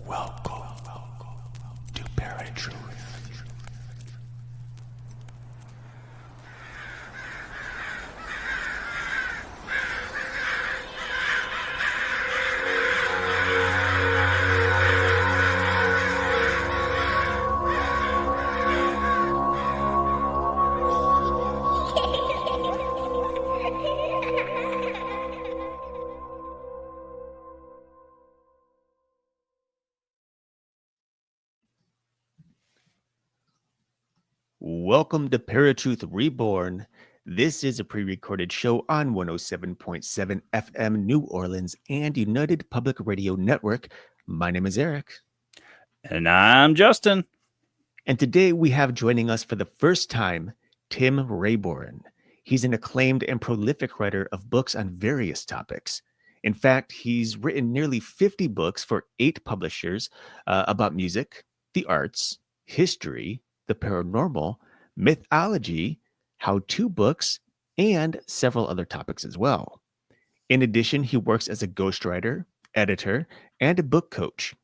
Welcome to ParaTruth. Welcome to ParaTruth Reborn. This is a pre-recorded show on 107.7 FM New Orleans and United Public Radio Network. My name is Eric. And I'm Justin. And today we have joining us for the first time, Tim Rayborn. He's an acclaimed and prolific writer of books on various topics. In fact, he's written nearly 50 books for 8 publishers about music, the arts, history, the paranormal, mythology, how-to books, and several other topics as well. In addition, he works as a ghostwriter, editor, and a book coach.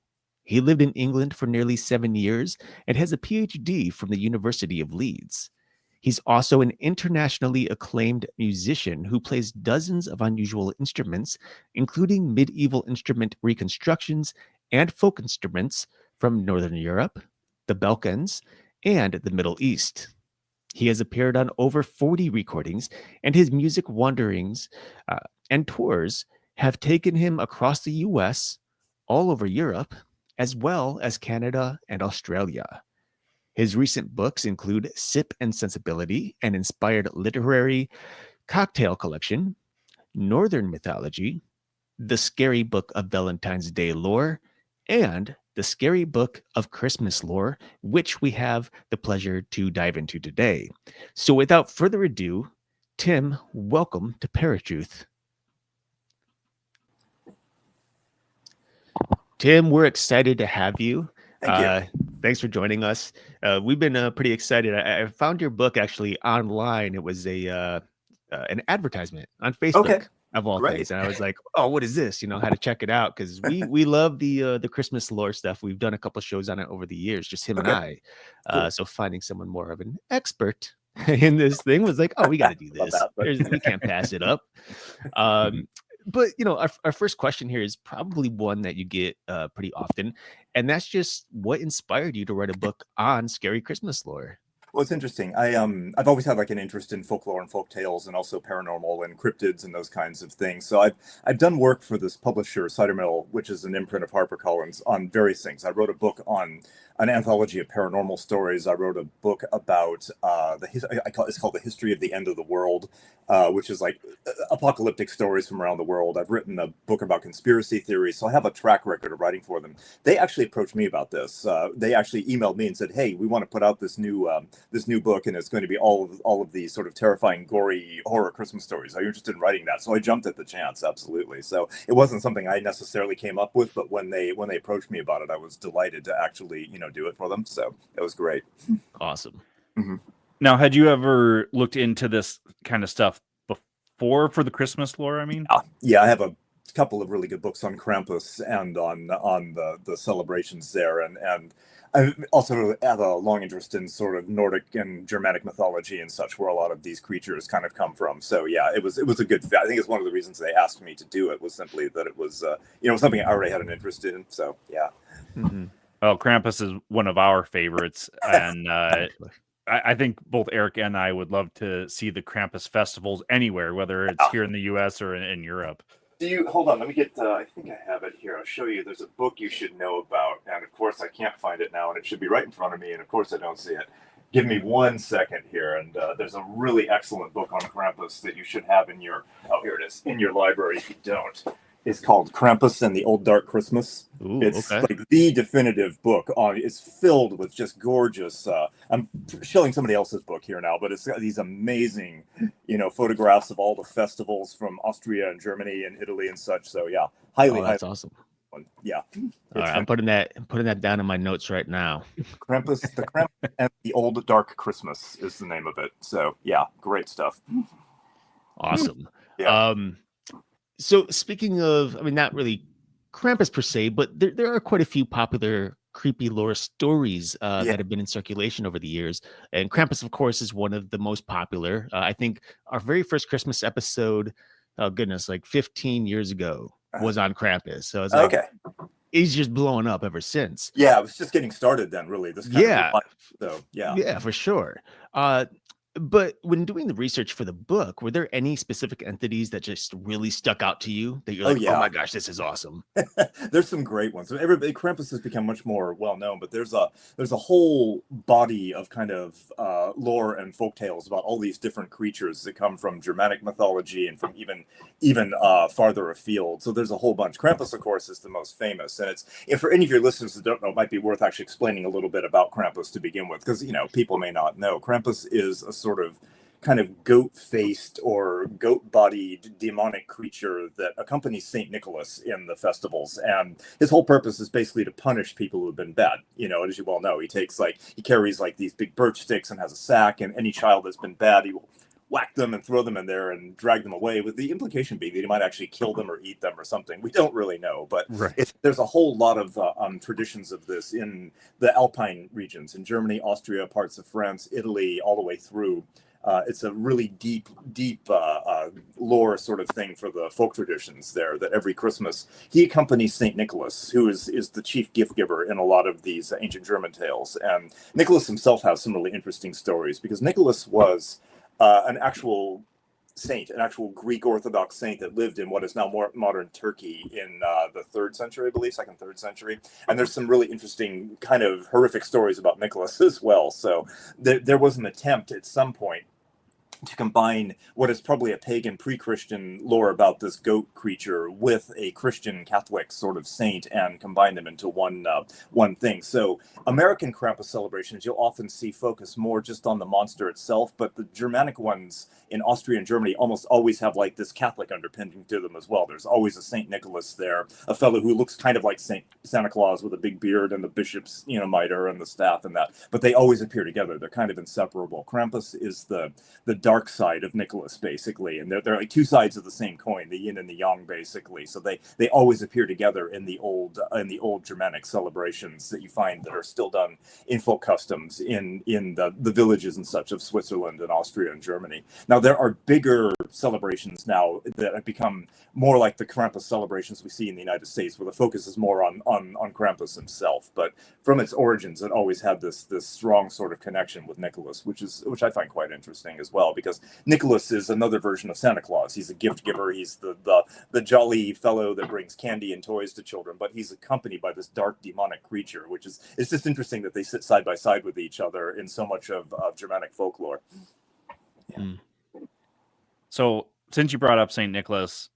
He lived in England for nearly 7 years and has a PhD from the University of Leeds. He's also an internationally acclaimed musician who plays dozens of unusual instruments, including medieval instrument reconstructions and folk instruments from Northern Europe, the Balkans, and the Middle East. He has appeared on over 40 recordings, and his music wanderings and tours have taken him across the US, all over Europe, as well as Canada and Australia. His recent books include Sip and Sensibility, an inspired literary cocktail collection, Northern Mythology, The Scary Book of Valentine's Day Lore, and The Scary Book of Christmas Lore, which we have the pleasure to dive into today. So without further ado, Tim, welcome to ParaTruth. Tim, we're excited to have you. Thank you. Thanks for joining us. We've been pretty excited. I found your book actually online. It was an advertisement on Facebook. Okay. Of all Great. things, and I was like, "Oh, what is this?" How to check it out, because we love the Christmas lore stuff. We've done a couple of shows on it over the years, just him and I. Cool. So finding someone more of an expert in this thing was like, "Oh, we got to do this. We can't pass it up." But our first question here is probably one that you get pretty often, and that's just what inspired you to write a book on scary Christmas lore. Well, it's interesting. I've always had like an interest in folklore and folk tales, and also paranormal and cryptids and those kinds of things. So I've done work for this publisher, Cider Mill, which is an imprint of HarperCollins, on various things. I wrote a book on an anthology of paranormal stories. I wrote a book about it's called The History of the End of the World, which is like apocalyptic stories from around the world. I've written a book about conspiracy theories, so I have a track record of writing for them. They actually approached me about this. They actually emailed me and said, "Hey, we want to put out this new book, and it's going to be all of these sort of terrifying, gory horror Christmas stories. Are you interested in writing that?" So I jumped at the chance, absolutely. So it wasn't something I necessarily came up with, but when they approached me about it, I was delighted to actually do it for them. So it was great. Awesome. Mm-hmm. Now, had you ever looked into this kind of stuff before for the Christmas lore? I mean, yeah, I have a couple of really good books on Krampus and on the celebrations there, and I also have a long interest in sort of Nordic and Germanic mythology and such, where a lot of these creatures kind of come from. So yeah, it was a good fit. I think it's one of the reasons they asked me to do it was simply that it was something I already had an interest in. So yeah. Mm-hmm. Well, Krampus is one of our favorites, and I think both Eric and I would love to see the Krampus festivals anywhere, whether it's here in the U.S. or in Europe. Do you hold on? Let me get. I think I have it here. I'll show you. There's a book you should know about, and of course I can't find it now, and it should be right in front of me, and of course I don't see it. Give me 1 second here, and there's a really excellent book on Krampus that you should have in your. Oh, here it is, in your library. If you don't, it's called Krampus and the Old Dark Christmas. Ooh, it's okay. like the definitive book on. It's filled with just gorgeous. I'm showing somebody else's book here now, but it's got these amazing, photographs of all the festivals from Austria and Germany and Italy and such. So yeah, That's awesome. Yeah. All right, I'm putting that down in my notes right now. Krampus, the Krampus and the Old Dark Christmas is the name of it. So yeah, great stuff. Awesome. Yeah. So speaking of, not really Krampus per se, but there are quite a few popular creepy lore stories that have been in circulation over the years. And Krampus, of course, is one of the most popular. I think our very first Christmas episode, oh goodness, like 15 years ago, was on Krampus. So it's like, Okay. he's just blowing up ever since. Yeah, it was just getting started then, really. This kind of so yeah, for sure. But when doing the research for the book, were there any specific entities that just really stuck out to you that you're like, oh my gosh, this is awesome? There's some great ones. Everybody, Krampus has become much more well known, but there's a whole body of kind of lore and folk tales about all these different creatures that come from Germanic mythology and from even farther afield. So there's a whole bunch. Krampus, of course, is the most famous, and if for any of your listeners that don't know, it might be worth actually explaining a little bit about Krampus to begin with, because people may not know. Krampus is a sort of kind of goat-faced or goat-bodied demonic creature that accompanies Saint Nicholas in the festivals, and his whole purpose is basically to punish people who have been bad. As you well know, he carries like these big birch sticks and has a sack, and any child that's been bad, he will whack them and throw them in there and drag them away, with the implication being that he might actually kill them or eat them or something. We don't really know, but there's a whole lot of traditions of this in the Alpine regions, in Germany, Austria, parts of France, Italy, all the way through. It's a really deep lore sort of thing for the folk traditions there, that every Christmas he accompanies Saint Nicholas, who is the chief gift giver in a lot of these ancient German tales. And Nicholas himself has some really interesting stories, because Nicholas was an actual saint, an actual Greek Orthodox saint that lived in what is now more modern Turkey in the 3rd century, I believe, 2nd, 3rd century. And there's some really interesting kind of horrific stories about Nicholas as well. So there was an attempt at some point to combine what is probably a pagan pre-Christian lore about this goat creature with a Christian Catholic sort of saint, and combine them into one thing. So American Krampus celebrations, you'll often see focus more just on the monster itself, but the Germanic ones in Austria and Germany almost always have like this Catholic underpinning to them as well. There's always a Saint Nicholas there, a fellow who looks kind of like Santa Claus with a big beard and the bishop's mitre and the staff and that, but they always appear together. They're kind of inseparable. Krampus is the dark side of Nicholas, basically, and they're like two sides of the same coin, the yin and the yang, basically. So they always appear together in the old Germanic celebrations that you find that are still done in folk customs in the villages and such of Switzerland and Austria and Germany. Now there are bigger celebrations now that have become more like the Krampus celebrations we see in the United States, where the focus is more on Krampus himself. But from its origins, it always had this strong sort of connection with Nicholas, which I find quite interesting as well, because Nicholas is another version of Santa Claus. He's a gift giver. He's the jolly fellow that brings candy and toys to children, but he's accompanied by this dark demonic creature, it's just interesting that they sit side by side with each other in so much of Germanic folklore. Yeah. Mm. So since you brought up Saint Nicholas,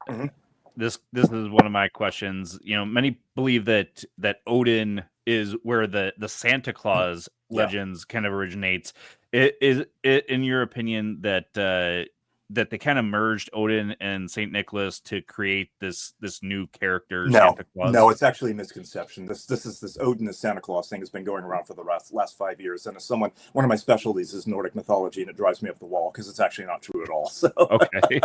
this is one of my questions. Many believe that Odin is where the Santa Claus legends kind of originates. Is it, in your opinion, that they kind of merged Odin and Saint Nicholas to create this new character, Santa Claus? No, it's actually a misconception. This Odin as Santa Claus thing has been going around for the last 5 years, and as one of my specialties is Nordic mythology, and it drives me up the wall because it's actually not true at all. So okay,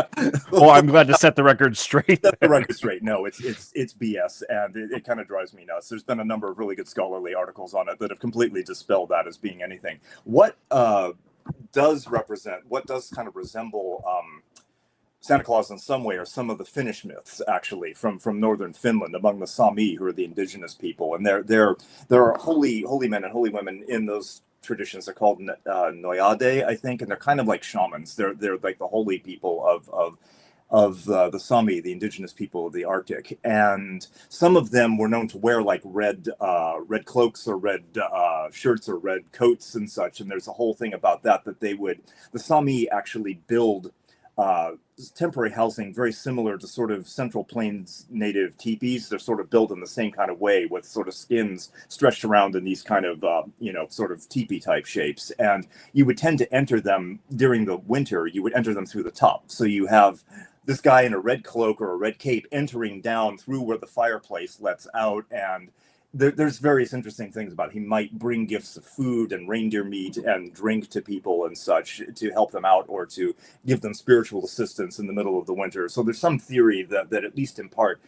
well, I'm glad to set the record straight. Set the record straight. No, it's BS, and it kind of drives me nuts. There's been a number of really good scholarly articles on it that have completely dispelled that as being anything. What does kind of resemble Santa Claus in some way are some of the Finnish myths, actually, from northern Finland, among the Sami, who are the indigenous people, and there are holy men and holy women in those traditions. They're called Noyade, I think, and they're kind of like shamans. They're like the holy people of the Sami, the indigenous people of the Arctic, and some of them were known to wear like red cloaks or red shirts or red coats and such. And there's a whole thing about that the Sami actually build temporary housing very similar to sort of Central Plains native teepees. They're sort of built in the same kind of way, with sort of skins stretched around in these kind of sort of teepee type shapes. And you would tend to enter them during the winter. You would enter them through the top. So you have this guy in a red cloak or a red cape entering down through where the fireplace lets out, and there's various interesting things about it. He might bring gifts of food and reindeer meat and drink to people and such to help them out, or to give them spiritual assistance in the middle of the winter. So there's some theory that at least in part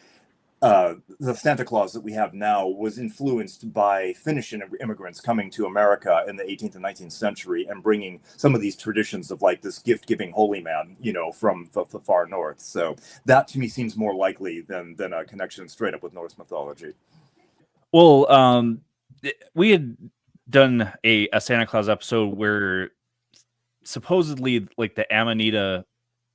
the Santa Claus that we have now was influenced by Finnish immigrants coming to America in the 18th and 19th century and bringing some of these traditions of like this gift-giving holy man, from the far north. So that to me seems more likely than a connection straight up with Norse mythology. Well, we had done a Santa Claus episode where supposedly like the Amanita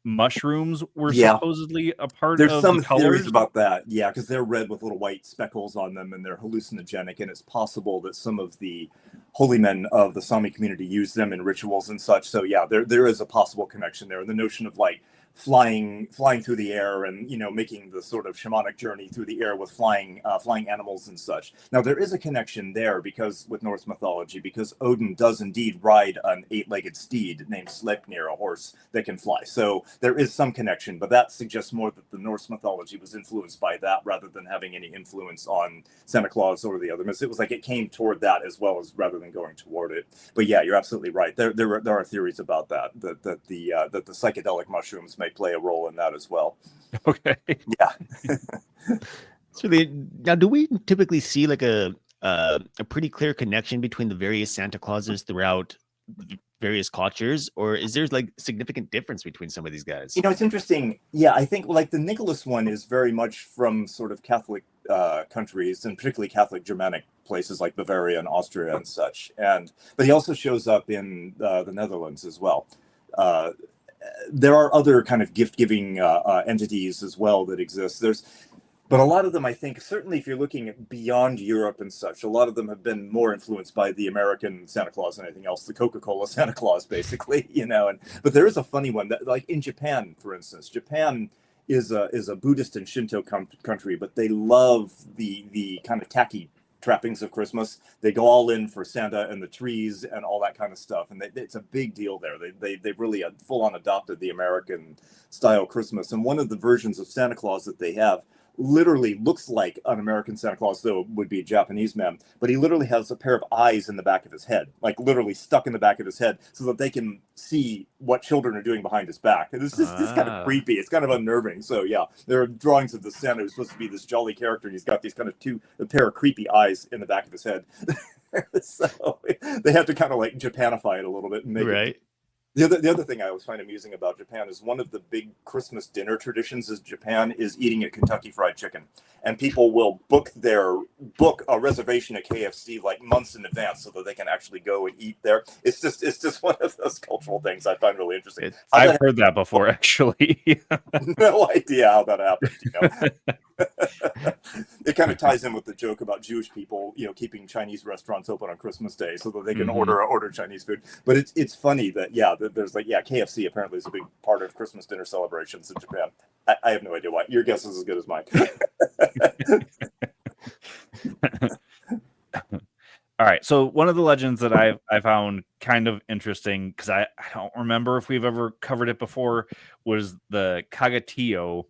mushrooms were supposedly a part There's of some the colors. theories about that, because they're red with little white speckles on them and they're hallucinogenic, and it's possible that some of the holy men of the Sami community use them in rituals and such. So there is a possible connection there, and the notion of like flying through the air and making the sort of shamanic journey through the air with flying animals and such. Now there is a connection there because with Norse mythology, because Odin does indeed ride an 8-legged steed named Sleipnir, a horse that can fly. So there is some connection, but that suggests more that the Norse mythology was influenced by that rather than having any influence on Santa Claus or the other myths. It was like it came toward that as well as rather than going toward it. But yeah, you're absolutely right. There are theories about that the psychedelic mushrooms may play a role in that as well. Okay. Yeah. So now, do we typically see like a pretty clear connection between the various Santa Clauses throughout various cultures, or is there like significant difference between some of these guys? It's interesting. Yeah, I think like the Nicholas one is very much from sort of Catholic countries, and particularly Catholic Germanic places like Bavaria and Austria and such. But he also shows up in the Netherlands as well. There are other kind of gift-giving entities as well that exist. But a lot of them, I think, certainly if you're looking beyond Europe and such, a lot of them have been more influenced by the American Santa Claus than anything else, the Coca-Cola Santa Claus, basically, But there is a funny one that, like in Japan, for instance, Japan is a Buddhist and Shinto country, but they love the kind of tacky trappings of Christmas. They go all in for Santa and the trees and all that kind of stuff, and it's a big deal there. They really full on adopted the American style Christmas, and one of the versions of Santa Claus that they have literally looks like an American Santa Claus, though it would be a Japanese man, but he literally has a pair of eyes in the back of his head, like literally stuck in the back of his head, so that they can see what children are doing behind his back. And it's just kind of creepy. It's kind of unnerving. So yeah, there are drawings of the Santa who's supposed to be this jolly character, and he's got these kind of a pair of creepy eyes in the back of his head. So they have to kind of like Japanify it a little bit and make it. The other thing I always find amusing about Japan is one of the big Christmas dinner traditions is Japan is eating at Kentucky Fried Chicken, and people will book a reservation at KFC like months in advance so that they can actually go and eat there. It's just one of those cultural things I find really interesting. I've heard that before, actually. No idea how that happened. It kind of ties in with the joke about Jewish people, keeping Chinese restaurants open on Christmas Day so that they can order Chinese food. But it's funny that there's like KFC apparently is a big part of Christmas dinner celebrations in Japan. I have no idea why. Your guess is as good as mine. All right. So one of the legends that I found kind of interesting, because I don't remember if we've ever covered it before, was the Kagatillo.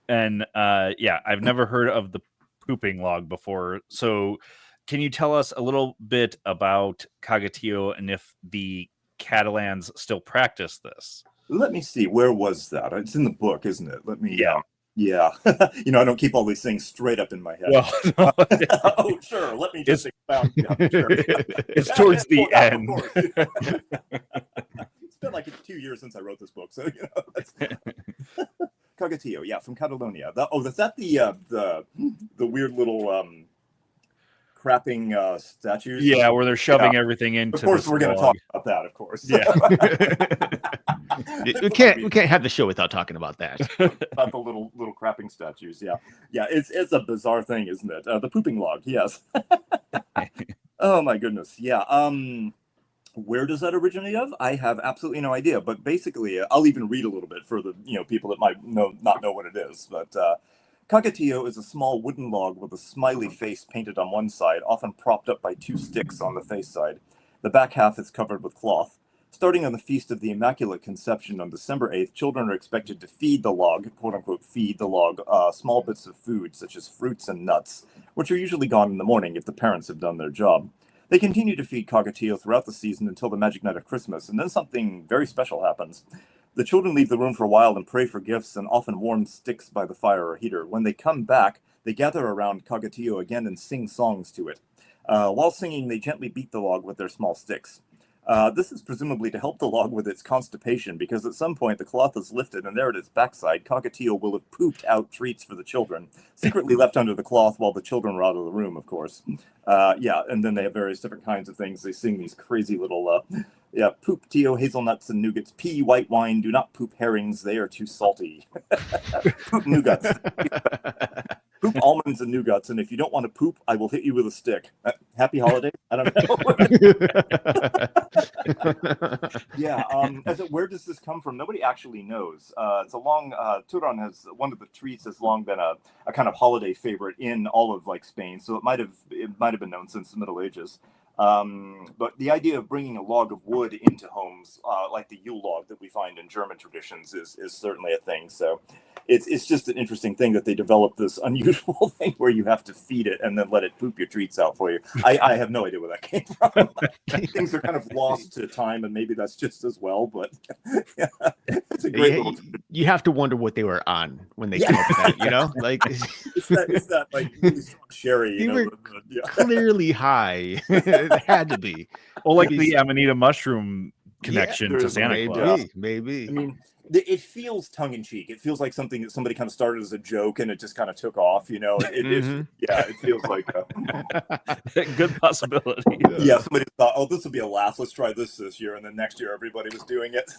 And I've never heard of the pooping log before. So can you tell us a little bit about Kagatillo and if the Catalans still practice this? Let me see. Where was that? It's in the book, isn't it? Let me. Yeah. I don't keep all these things straight up in my head. Well, no. Oh, sure. Let me just expound. Yeah, sure. It's towards the end. It's been like 2 years since I wrote this book, so that's Kagatillo, from Catalonia. Is that the weird little crapping statues? Yeah, where they're shoving everything into. Of course, we're going to talk about that. Of course. Yeah. we can't have the show without talking about that. About the little crapping statues. Yeah. It's a bizarre thing, isn't it? The pooping log. Yes. Oh my goodness. Yeah. Where does that originate of? I have absolutely no idea. But basically, I'll even read a little bit for the people that might not know what it is. But Kagatillo is a small wooden log with a smiley face painted on one side, often propped up by 2 sticks on the face side. The back half is covered with cloth. Starting on the Feast of the Immaculate Conception on December 8th, children are expected to feed the log, quote-unquote feed the log, small bits of food such as fruits and nuts, which are usually gone in the morning if the parents have done their job. They continue to feed Kagatillo throughout the season until the magic night of Christmas, and then something very special happens. The children leave the room for a while and pray for gifts and often warm sticks by the fire or heater. When they come back, they gather around Kagatillo again and sing songs to it. While singing, they gently beat the log with their small sticks. This is presumably to help the log with its constipation, because at some point the cloth is lifted and there at its backside, Kagatillo will have pooped out treats for the children, secretly left under the cloth while the children are out of the room, of course. And then they have various different kinds of things. They sing these crazy little, poop Tio, hazelnuts and nougats, pea, white wine, do not poop herrings, they are too salty. Poop nougats. Poop almonds and nougats, and if you don't want to poop, I will hit you with a stick. Happy holiday? I don't know. Where does this come from? Nobody actually knows. It's a long, Turon has, one of the treats has long been a kind of holiday favorite in all of like Spain, so it might have been known since the Middle Ages. But the idea of bringing a log of wood into homes, like the Yule log that we find in German traditions, is certainly a thing. So it's just an interesting thing that they developed this unusual thing where you have to feed it and then let it poop your treats out for you. I have no idea where that came from. Things are kind of lost to time, and maybe that's just as well. But yeah, it's a great little. You have to wonder what they were on when they came up with that. You know, like it's that like really strong sherry. They were clearly high. It had to be. Well, like the Amanita mushroom connection to Santa Claus. Maybe. I mean, it feels tongue-in-cheek. It feels like something that somebody kind of started as a joke and it just kind of took off, you know. It feels like a good possibility. Yeah, somebody thought, oh, this will be a laugh. Let's try this year. And then next year, everybody was doing it.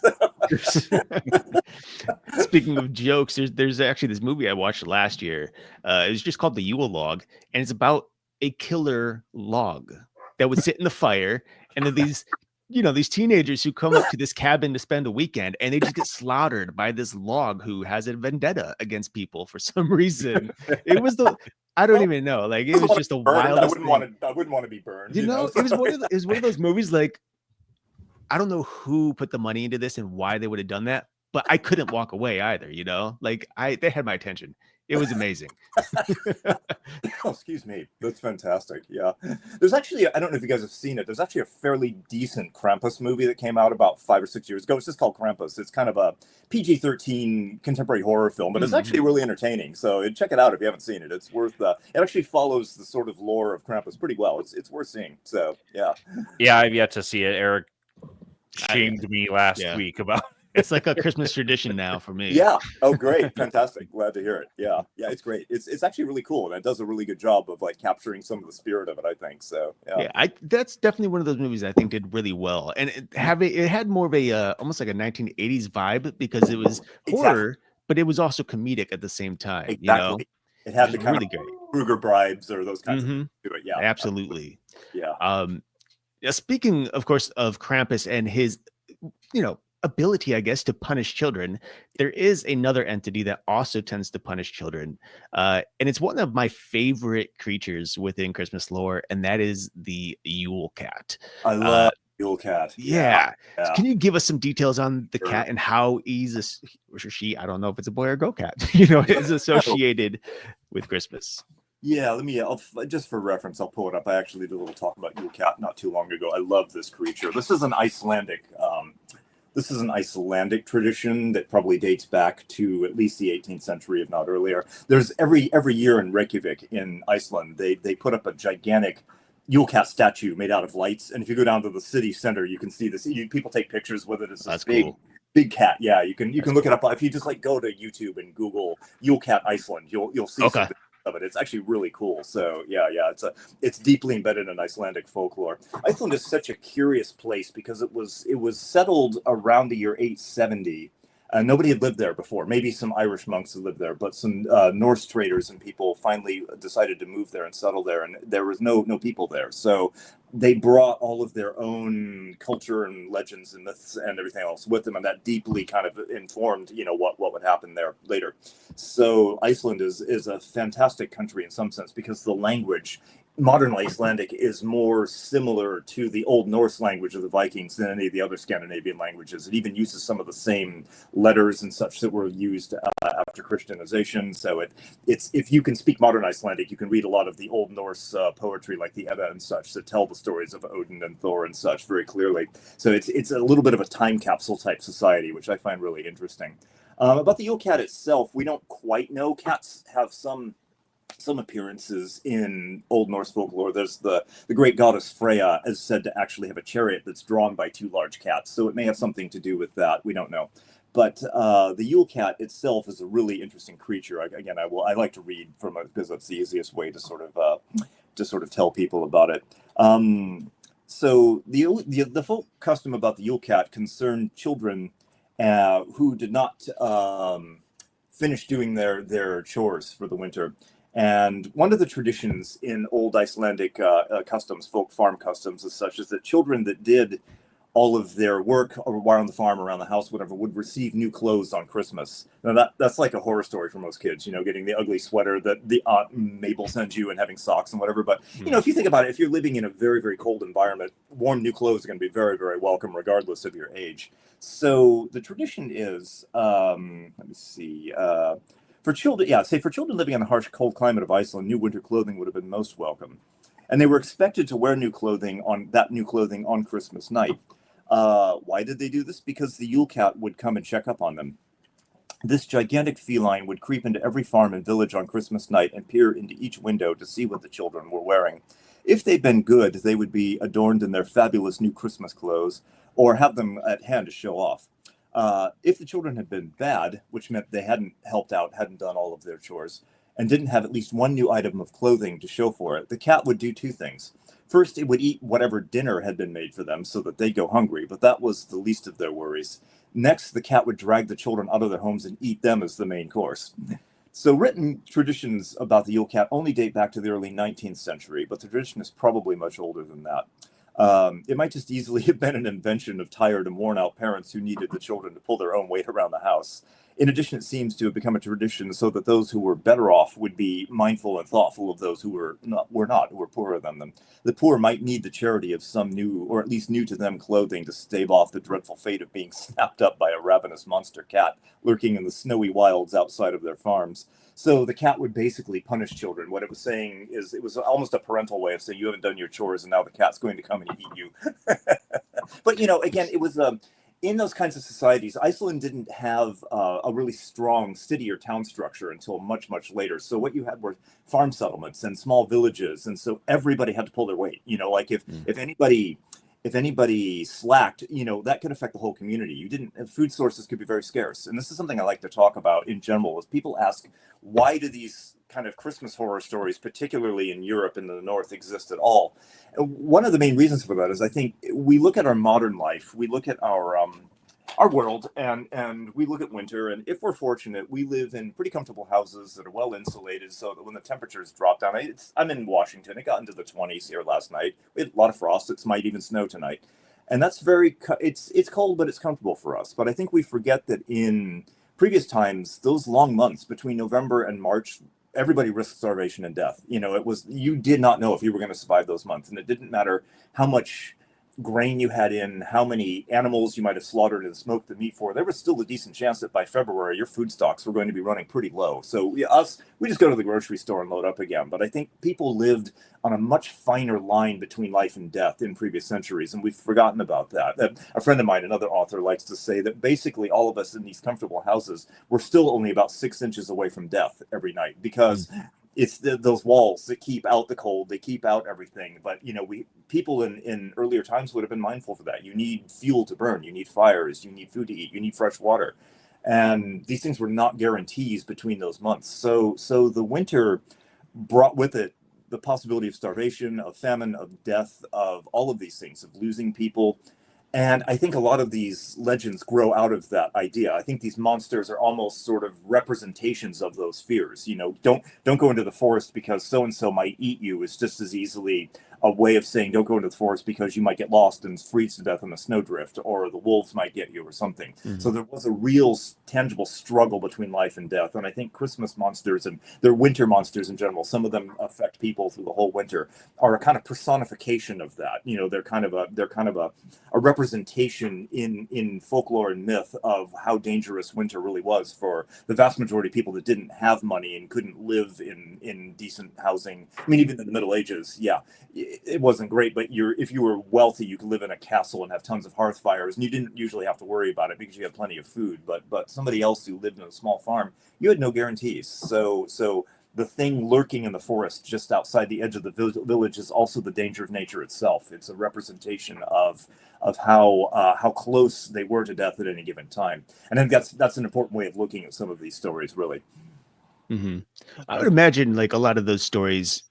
Speaking of jokes, there's actually this movie I watched last year. It was just called The Yule Log, and it's about a killer log that would sit in the fire, and then these teenagers who come up to this cabin to spend a weekend, and they just get slaughtered by this log who has a vendetta against people for some reason. It was I don't even know. Like, it was just the wildest thing. I wouldn't want to be burned. You know, it was one of those movies, like, I don't know who put the money into this and why they would have done that, but I couldn't walk away either, you know? Like, they had my attention. It was amazing. Oh, excuse me. That's fantastic. Yeah. There's actually, I don't know if you guys have seen it. There's actually a fairly decent Krampus movie that came out about 5 or 6 years ago. It's just called Krampus. It's kind of a PG-13 contemporary horror film, but it's actually really entertaining. So check it out if you haven't seen it. It's worth, it actually follows the sort of lore of Krampus pretty well. It's worth seeing. So, yeah. Yeah, I've yet to see it. Eric shamed me last week about It's like a Christmas tradition now for me. Yeah. Oh, great. Fantastic. Glad to hear it. Yeah. Yeah, it's great. It's actually really cool, and it does a really good job of like capturing some of the spirit of it, I think. So that's definitely one of those movies I think did really well. And it had more of a almost like a 1980s vibe, because it was horror, but it was also comedic at the same time. Exactly. You know? It had the kind really of great Kruger bribes or those kinds of things to it. Yeah. Absolutely. Yeah. Speaking, of course, of Krampus and his, ability, I guess, to punish children, there is another entity that also tends to punish children. And it's one of my favorite creatures within Christmas lore, and that is the Yule Cat. I love Yule Cat. Yeah. So can you give us some details on the cat and how he's she, I don't know if it's a boy or girl cat, is associated with Christmas? Yeah, just for reference, I'll pull it up. I actually did a little talk about Yule Cat not too long ago. I love this creature. This is an Icelandic tradition that probably dates back to at least the 18th century, if not earlier. There's every year in Reykjavik in Iceland, they put up a gigantic Yule Cat statue made out of lights. And if you go down to the city center, you can see this. People take pictures with it. It's this big cat. Yeah, you can look it up. If you just like go to YouTube and Google Yule Cat Iceland, you'll see something of it. It's actually really cool. So it's deeply embedded in Icelandic folklore. Iceland is such a curious place because it was settled around the year 870. Nobody had lived there before. Maybe some Irish monks had lived there, but some Norse traders and people finally decided to move there and settle there, and there was no people there. So they brought all of their own culture and legends and myths and everything else with them, and that deeply kind of informed, what would happen there later. So Iceland is a fantastic country in some sense because the language modern Icelandic is more similar to the Old Norse language of the Vikings than any of the other Scandinavian languages. It even uses some of the same letters and such that were used after Christianization. So it's if you can speak modern Icelandic, you can read a lot of the Old Norse poetry like the Edda and such that tell the stories of Odin and Thor and such very clearly. So it's a little bit of a time capsule type society, which I find really interesting. About the Yule Cat itself, we don't quite know. Cats have some appearances in Old Norse folklore. There's the great goddess Freya is said to actually have a chariot that's drawn by two large cats, so it may have something to do with that. We don't know. But the Yule Cat itself is a really interesting creature. I like to read from it because that's the easiest way to sort of tell people about it. So the folk custom about the Yule Cat concerned children who did not finish doing their chores for the winter. And one of the traditions in old Icelandic customs, folk farm customs, is such as that children that did all of their work around the farm, around the house, whatever, would receive new clothes on Christmas. Now that's like a horror story for most kids, getting the ugly sweater that the Aunt Mabel sends you and having socks and whatever. But, if you think about it, if you're living in a very, very cold environment, warm new clothes are going to be very, very welcome regardless of your age. So the tradition is, let me see, for children living in the harsh, cold climate of Iceland, new winter clothing would have been most welcome. And they were expected to wear new clothing on Christmas night. Why did they do this? Because the Yule Cat would come and check up on them. This gigantic feline would creep into every farm and village on Christmas night and peer into each window to see what the children were wearing. If they'd been good, they would be adorned in their fabulous new Christmas clothes or have them at hand to show off. If the children had been bad, which meant they hadn't helped out, hadn't done all of their chores, and didn't have at least one new item of clothing to show for it, the cat would do two things. First, it would eat whatever dinner had been made for them so that they'd go hungry, but that was the least of their worries. Next, the cat would drag the children out of their homes and eat them as the main course. So written traditions about the Yule Cat only date back to the early 19th century, but the tradition is probably much older than that. It might just easily have been an invention of tired and worn out parents who needed the children to pull their own weight around the house. In addition, it seems to have become a tradition so that those who were better off would be mindful and thoughtful of those who were poorer than them. The poor might need the charity of some new, or at least new to them, clothing to stave off the dreadful fate of being snapped up by a ravenous monster cat lurking in the snowy wilds outside of their farms. So the cat would basically punish children. What it was saying is it was almost a parental way of saying you haven't done your chores and now the cat's going to come and eat you. But, again, it was in those kinds of societies, Iceland didn't have a really strong city or town structure until much, much later. So what you had were farm settlements and small villages. And so everybody had to pull their weight. Like if anybody slacked, that could affect the whole community. Food sources could be very scarce. And this is something I like to talk about in general, is people ask, why do these kind of Christmas horror stories, particularly in Europe and the North, exist at all? And one of the main reasons for that is I think we look at our modern life, we look at our world, and we look at winter, and if we're fortunate, we live in pretty comfortable houses that are well insulated so that when the temperatures drop down, I'm in Washington, it got into the 20s here last night. We had a lot of frost, it might even snow tonight. And that's it's cold, but it's comfortable for us. But I think we forget that in previous times, those long months between November and March, everybody risked starvation and death. You did not know if you were going to survive those months. And it didn't matter how much grain you had in, how many animals you might have slaughtered and smoked the meat for. There was still a decent chance that by February, your food stocks were going to be running pretty low. So we just go to the grocery store and load up again. But I think people lived on a much finer line between life and death in previous centuries, and we've forgotten about that. A friend of mine, another author, likes to say that basically all of us in these comfortable houses were still only about 6 inches away from death every night, because it's those walls that keep out the cold, they keep out everything. But people in earlier times would have been mindful for that. You need fuel to burn, you need fires, you need food to eat, you need fresh water, and these things were not guarantees between those months. So the winter brought with it the possibility of starvation, of famine, of death, of all of these things, of losing people. And I think a lot of these legends grow out of that idea. I think these monsters are almost sort of representations of those fears. Don't go into the forest because so-and-so might eat you is just as easily a way of saying don't go into the forest because you might get lost and freeze to death in a snowdrift, or the wolves might get you or something. So there was a real tangible struggle between life and death. And I think Christmas monsters, and they're winter monsters in general, some of them affect people through the whole winter, are a kind of personification of that. You know, they're kind of a representation in folklore and myth of how dangerous winter really was for the vast majority of people that didn't have money and couldn't live in decent housing. I mean, even in the Middle Ages, yeah, it wasn't great, but if you were wealthy, you could live in a castle and have tons of hearth fires, and you didn't usually have to worry about it because you had plenty of food. But somebody else who lived in a small farm, you had no guarantees. So the thing lurking in the forest just outside the edge of the village is also the danger of nature itself. It's a representation of how close they were to death at any given time. And I think that's an important way of looking at some of these stories, really. I would imagine like a lot of those stories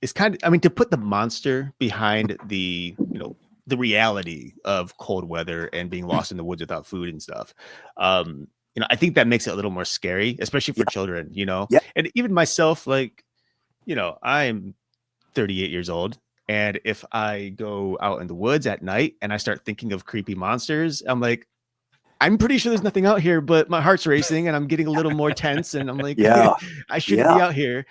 is kind of, I mean, to put the monster behind the, you know, the reality of cold weather and being lost in the woods without food and stuff. You know, I think that makes it a little more scary, especially for children, you know, and even myself, like, you know, I'm 38 years old. And if I go out in the woods at night and I start thinking of creepy monsters, I'm like, I'm pretty sure there's nothing out here, but my heart's racing and I'm getting a little more tense. And I'm like, I shouldn't be out here.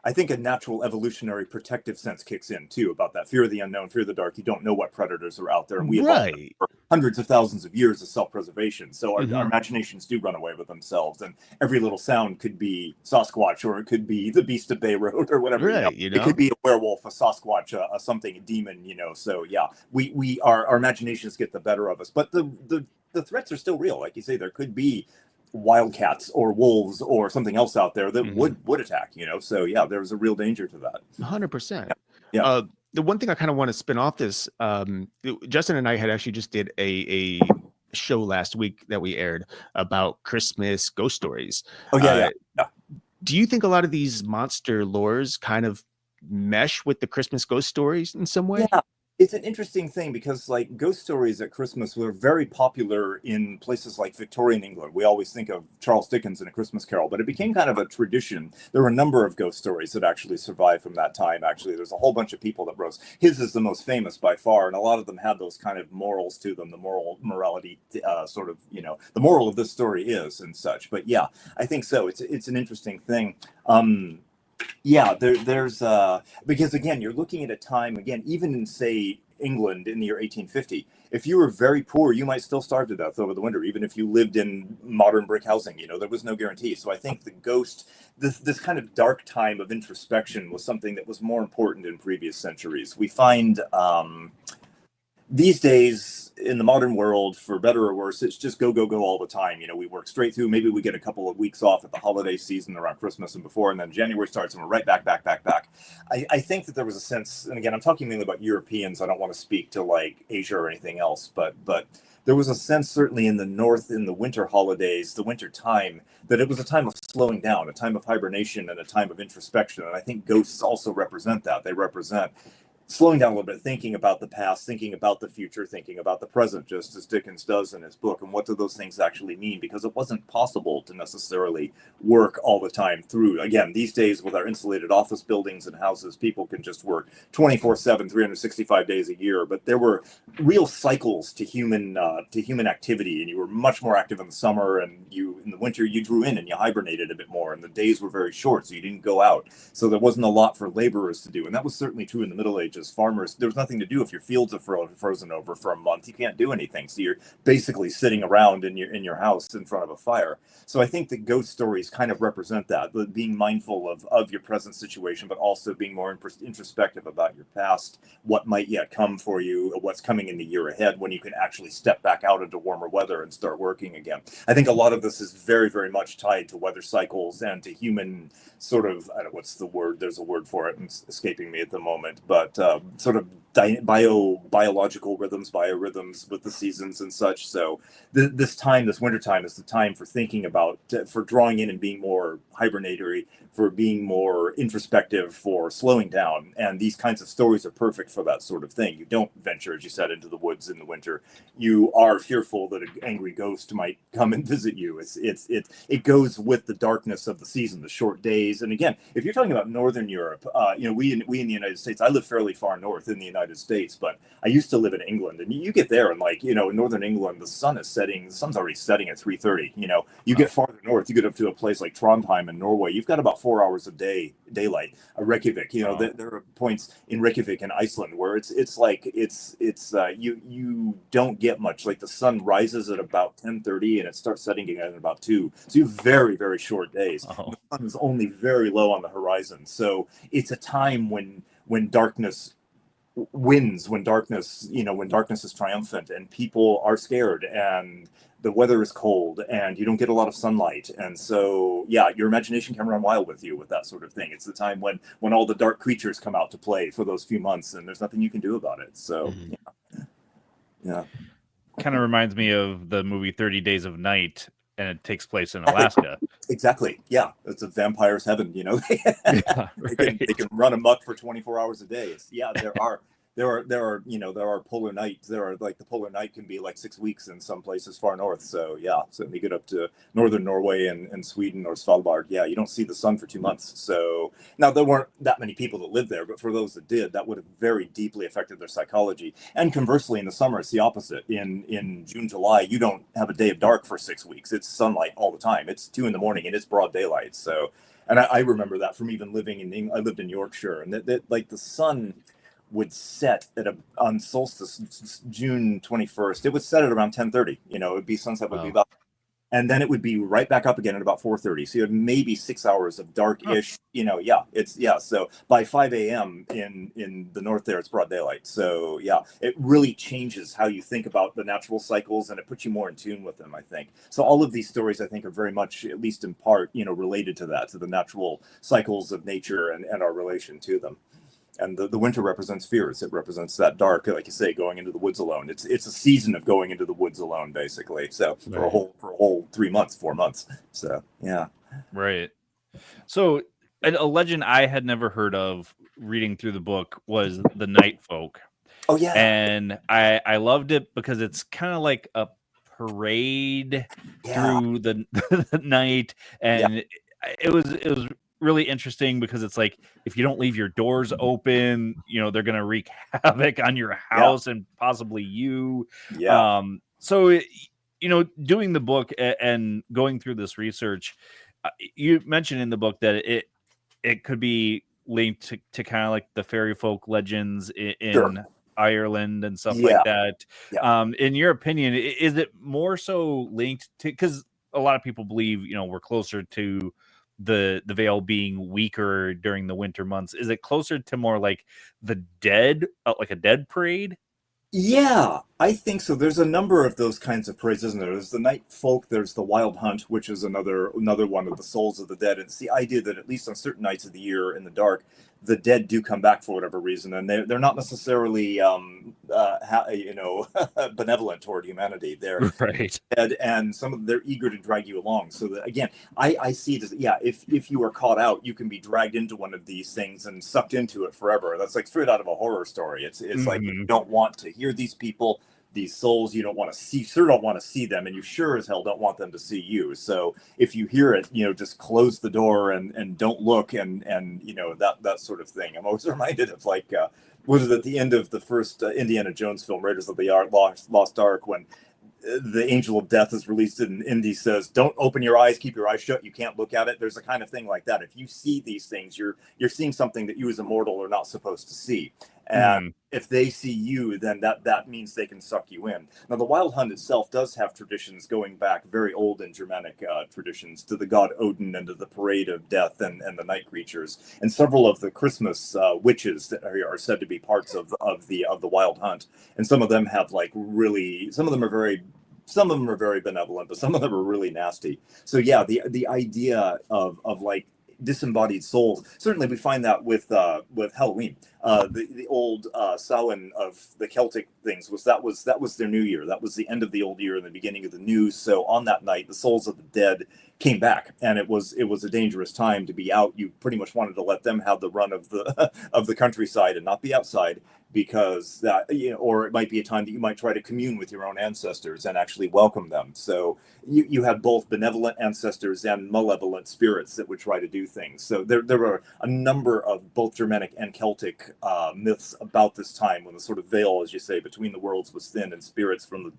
I think a natural evolutionary protective sense kicks in too, about that fear of the unknown, fear of the dark. You don't know what predators are out there, and we evolved for hundreds of thousands of years of self-preservation. So our imaginations do run away with themselves, and every little sound could be Sasquatch, or it could be the Beast of Bay Road, or whatever. You know? It could be a werewolf, a Sasquatch, a something, a demon. You know, so our imaginations get the better of us, but the threats are still real. Like you say, there could be wildcats or wolves or something else out there that would attack, you know. So there's a real danger to that. 100%. The one thing I kind of want to spin off this, Justin and I had actually just did a show last week that we aired about Christmas ghost stories. Do you think a lot of these monster lores kind of mesh with the Christmas ghost stories in some way? It's an interesting thing because, like, ghost stories at Christmas were very popular in places like Victorian England. We always think of Charles Dickens and A Christmas Carol, but it became kind of a tradition. There were a number of ghost stories that actually survived from that time. Actually, there's a whole bunch of people that wrote. His is the most famous by far, and a lot of them had those kind of morals to them, the morality, sort of, you know, the moral of this story is and such. But yeah, I think so. It's an interesting thing. There's because again, you're looking at a time, again, even in, say, England in the year 1850, if you were very poor, you might still starve to death over the winter, even if you lived in modern brick housing. You know, there was no guarantee. So I think the ghost, this kind of dark time of introspection, was something that was more important in previous centuries. We find these days in the modern world, for better or worse, it's just go all the time. You know, we work straight through. Maybe we get a couple of weeks off at the holiday season around Christmas and before, and then January starts and we're right back. I think that there was a sense, and again, I'm talking mainly about Europeans. I don't want to speak to like Asia or anything else, but there was a sense, certainly in the North, in the winter holidays, the winter time, that it was a time of slowing down, a time of hibernation, and a time of introspection. And I think ghosts also represent that. They represent slowing down a little bit, thinking about the past, thinking about the future, thinking about the present, just as Dickens does in his book. And what do those things actually mean? Because it wasn't possible to necessarily work all the time through. Again, these days with our insulated office buildings and houses, people can just work 24/7, 365 days a year. But there were real cycles to human activity, and you were much more active in the summer, and in the winter you drew in and you hibernated a bit more, and the days were very short, so you didn't go out. So there wasn't a lot for laborers to do, and that was certainly true in the Middle Ages. Farmers, there was nothing to do if your fields are frozen over for a month. You can't do anything, so you're basically sitting around in your house in front of a fire. So I think that ghost stories kind of represent that, being mindful of your present situation, but also being more introspective about your past, what might yet come for you, what's coming in the year ahead, when you can actually step back out into warmer weather and start working again. I think a lot of this is very, very much tied to weather cycles and to human sort of, I don't know what's the word, there's a word for it, and it's escaping me at the moment, but sort of biological rhythms, biorhythms with the seasons and such. So this winter time is the time for thinking about, for drawing in and being more hibernatory, for being more introspective, for slowing down. And these kinds of stories are perfect for that sort of thing. You don't venture, as you said, into the woods in the winter. You are fearful that an angry ghost might come and visit you. It goes with the darkness of the season, the short days. And again, if you're talking about Northern Europe, we in the United States, I live fairly far north in the United States, but I used to live in England, and you get there and in Northern England, the sun's already setting at 3:30. You get farther north, you get up to a place like Trondheim in Norway, you've got about 4 hours of daylight. Reykjavik, there are points in Reykjavik in Iceland where you don't get much. Like the sun rises at about 10:30 and it starts setting again at about 2. So you have very, very short days. The sun is only very low on the horizon. So it's a time when darkness wins, when darkness is triumphant and people are scared and the weather is cold and you don't get a lot of sunlight. And so, your imagination can run wild with you with that sort of thing. It's the time when all the dark creatures come out to play for those few months and there's nothing you can do about it. So, yeah. Kind of reminds me of the movie 30 Days of Night, and it takes place in Alaska. Exactly. Yeah. It's a vampire's heaven, They can run amok for 24 hours a day. There are polar nights. The polar night can be like 6 weeks in some places far north. So when you get up to northern Norway and Sweden or Svalbard, you don't see the sun for 2 months. So now there weren't that many people that lived there, but for those that did, that would have very deeply affected their psychology. And conversely, in the summer, it's the opposite. In June, July, you don't have a day of dark for 6 weeks. It's sunlight all the time. It's 2 a.m. and it's broad daylight. So, and I remember that from even living in England. I lived in Yorkshire, and that the sun would set on solstice, June 21st. It would set at around 10:30. It would be sunset would be about, and then it would be right back up again at about 4:30. So you had maybe 6 hours of dark-ish. So by 5 a.m. in the north there, it's broad daylight. So it really changes how you think about the natural cycles, and it puts you more in tune with them, I think. So all of these stories, I think, are very much, at least in part, related to that, to the natural cycles of nature and our relation to them. And the winter represents fears. It represents that dark, like you say, going into the woods alone. It's a season of going into the woods alone, basically. So for a whole 3 months, 4 months. So right. So a legend I had never heard of reading through the book was the night folk. Oh yeah, and I loved it because it's kind of like a parade through the night, and it was really interesting because it's like, if you don't leave your doors open, they're gonna wreak havoc on your house and possibly you. So doing the book and going through this research, you mentioned in the book that it could be linked to kind of like the fairy folk legends in Ireland and stuff like that. In your opinion, is it more so linked to, because a lot of people believe we're closer to the veil being weaker during the winter months? Is it closer to more like the dead, like a dead parade? Yeah, I think so. There's a number of those kinds of parades, isn't there? There's the night folk, there's the wild hunt, which is another one of the souls of the dead. It's the idea that at least on certain nights of the year in the dark, the dead do come back for whatever reason, and they're not necessarily benevolent toward humanity. They're right, dead, and they're eager to drag you along. So that, again, I see it as, if you are caught out, you can be dragged into one of these things and sucked into it forever. That's like straight out of a horror story. It's like, you don't want to hear these people, these souls. You don't want to see, don't want to see them, and you sure as hell don't want them to see you. So if you hear it, just close the door and don't look, and that sort of thing. I'm always reminded of was it at the end of the first Indiana Jones film, Raiders of the Lost Ark, when the angel of death is released and Indy says, "Don't open your eyes, keep your eyes shut, you can't look at it." There's a kind of thing like that. If you see these things, you're seeing something that you as a mortal are not supposed to see. And if they see you, then that means they can suck you in. Now, the wild hunt itself does have traditions going back, very old in Germanic traditions, to the god Odin and to the parade of death and the night creatures. And several of the Christmas witches that are said to be parts of the wild hunt. And some of them have some of them are very benevolent, but some of them are really nasty. So the idea of disembodied souls, certainly we find that with Halloween. The old Samhain of the Celtic things that was their new year. That was the end of the old year and the beginning of the new. So on that night, the souls of the dead came back, and it was a dangerous time to be out. You pretty much wanted to let them have the run of the of the countryside and not be outside, because that, or it might be a time that you might try to commune with your own ancestors and actually welcome them. So you have both benevolent ancestors and malevolent spirits that would try to do things. So there were a number of both Germanic and Celtic myths about this time, when the sort of veil, as you say, between the worlds was thin, and spirits from the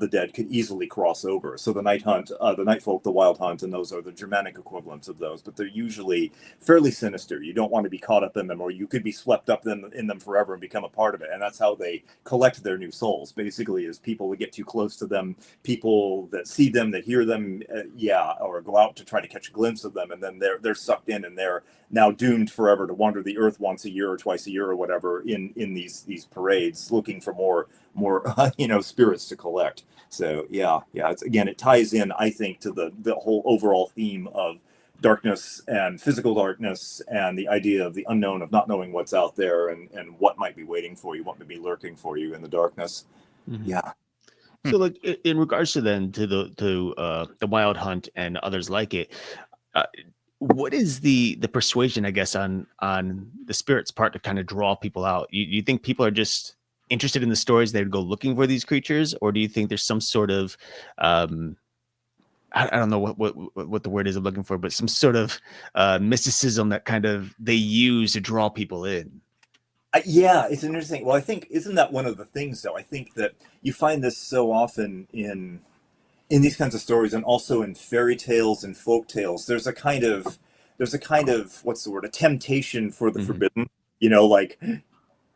dead could easily cross over. So the night hunt, the night folk, the wild hunt, and those are the Germanic equivalents of those, but they're usually fairly sinister. You don't want to be caught up in them, or you could be swept up in them forever and become a part of it. And that's how they collect their new souls, basically, is people that get too close to them, people that see them, that hear them, or go out to try to catch a glimpse of them, and then they're sucked in, and they're now doomed forever to wander the earth once a year or twice a year or whatever in these parades, looking for more spirits to collect. So it ties in, I think, to the whole overall theme of darkness and physical darkness, and the idea of the unknown, of not knowing what's out there, and what might be waiting for you, what may be lurking for you in the darkness. Mm-hmm. Yeah. So, like, in regards to the wild hunt and others like it, what is the persuasion, I guess, on the spirit's part to kind of draw people out? You think people are just interested in the stories, they'd go looking for these creatures, or do you think there's some sort of I don't know what the word is I'm looking for, but some sort of mysticism that kind of they use to draw people in? Yeah, it's interesting. Well, I think, isn't that one of the things, though? I think that you find this so often in these kinds of stories, and also in fairy tales and folk tales. There's a kind of what's the word? A temptation for the forbidden. Like,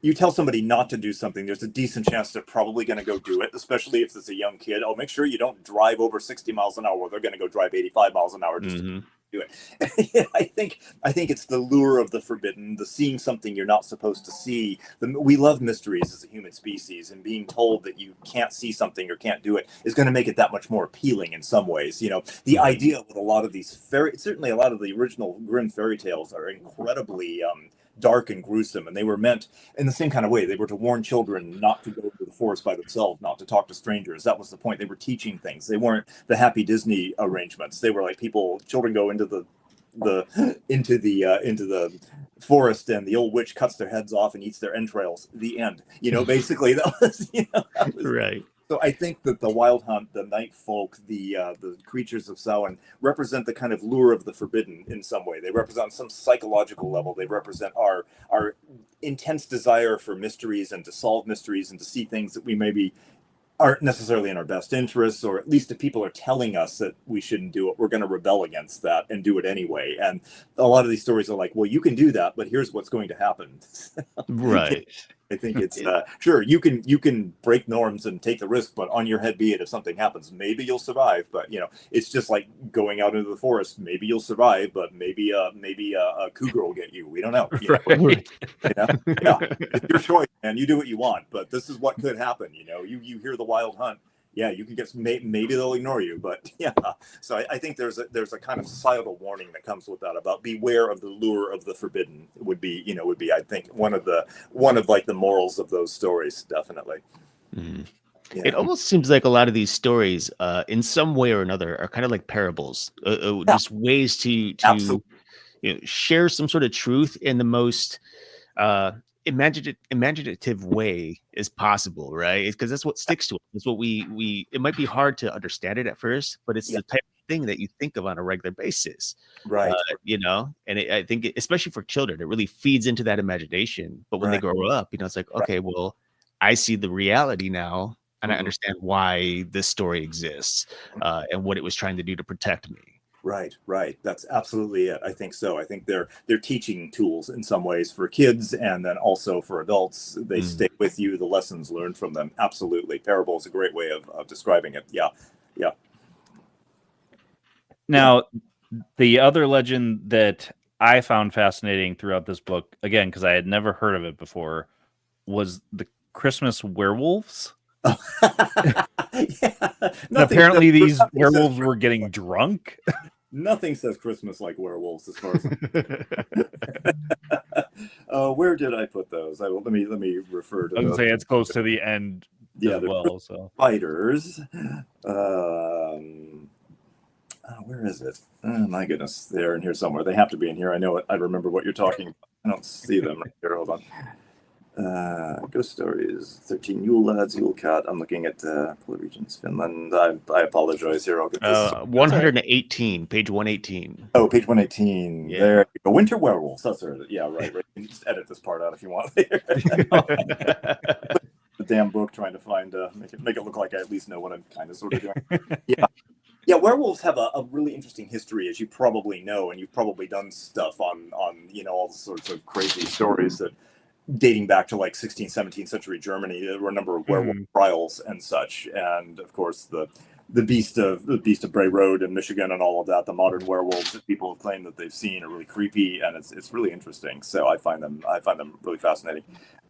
you tell somebody not to do something, there's a decent chance they're probably going to go do it, especially if it's a young kid. Oh, make sure you don't drive over 60 miles an hour, or they're going to go drive 85 miles an hour just to do it. I think it's the lure of the forbidden, the seeing something you're not supposed to see. We love mysteries as a human species, and being told that you can't see something or can't do it is going to make it that much more appealing in some ways. The idea with a lot of these certainly a lot of the original Grimm fairy tales are incredibly dark and gruesome, and they were meant in the same kind of way. They were to warn children not to go to the forest by themselves, not to talk to strangers. That was the point. They were teaching things. They weren't the happy Disney arrangements. They were like children go into the forest, and the old witch cuts their heads off and eats their entrails. The end. Basically that was right. So I think that the wild hunt, the night folk, the creatures of Samhain represent the kind of lure of the forbidden in some way. They represent some psychological level. They represent our intense desire for mysteries, and to solve mysteries, and to see things that we maybe aren't necessarily in our best interests, or at least if people are telling us that we shouldn't do it, we're going to rebel against that and do it anyway. And a lot of these stories are like, well, you can do that, but here's what's going to happen. Right. I think it's sure, you can break norms and take the risk, but on your head be it if something happens. Maybe you'll survive, but it's just like going out into the forest. Maybe you'll survive, but maybe a cougar will get you. We don't know. Right. It's your choice, man. You do what you want, but this is what could happen. You hear the wild hunt. Yeah, you can get, maybe they'll ignore you, but yeah. So I think there's a kind of societal warning that comes with that, about beware of the lure of the forbidden. Would be I think one of like the morals of those stories, definitely. Mm. Yeah. It almost seems like a lot of these stories, in some way or another, are kind of like parables, just ways to share some sort of truth in the most imaginative way as possible, right? Because that's what sticks to it. That's what we it might be hard to understand it at first, but it's the type of thing that you think of on a regular basis, right? And I think especially for children, it really feeds into that imagination. But when they grow up, it's like, okay, well, I see the reality now, and I understand why this story exists, and what it was trying to do to protect me. Right. That's absolutely it. I think so. I think they're teaching tools in some ways for kids, and then also for adults. They stay with you, the lessons learned from them. Absolutely. Parable is a great way of describing it. Yeah. Now, the other legend that I found fascinating throughout this book, again, because I had never heard of it before, was the Christmas werewolves. Apparently these werewolves were getting drunk. Nothing says Christmas like werewolves, as far as Where did I put those? Let me refer to I was those. gonna say it's close to the end Yeah, as well. So spiders. Where is it? Oh my goodness, they're in here somewhere. They have to be in here. I know it. I remember what you're talking about. I don't see them right here. Hold on. Ghost Stories, 13 Yule Lads, Yule Cat. I'm looking at Polar Regions, Finland. I apologize here. I'll get this. 118, page 118. Oh, page 118. Yeah. There you go. Winter Werewolves. That's right. Yeah, right. You can just edit this part out if you want. The damn book trying to find make it look like I at least know what I'm kind of sort of doing. Yeah, werewolves have a really interesting history, as you probably know, and you've probably done stuff on all the sorts of crazy stories that dating back to like 16th, 17th century Germany. There were a number of werewolf trials and such, and of course the beast of Bray Road in Michigan and all of that. The modern werewolves that people claim that they've seen are really creepy, and it's really interesting. So I find them really fascinating.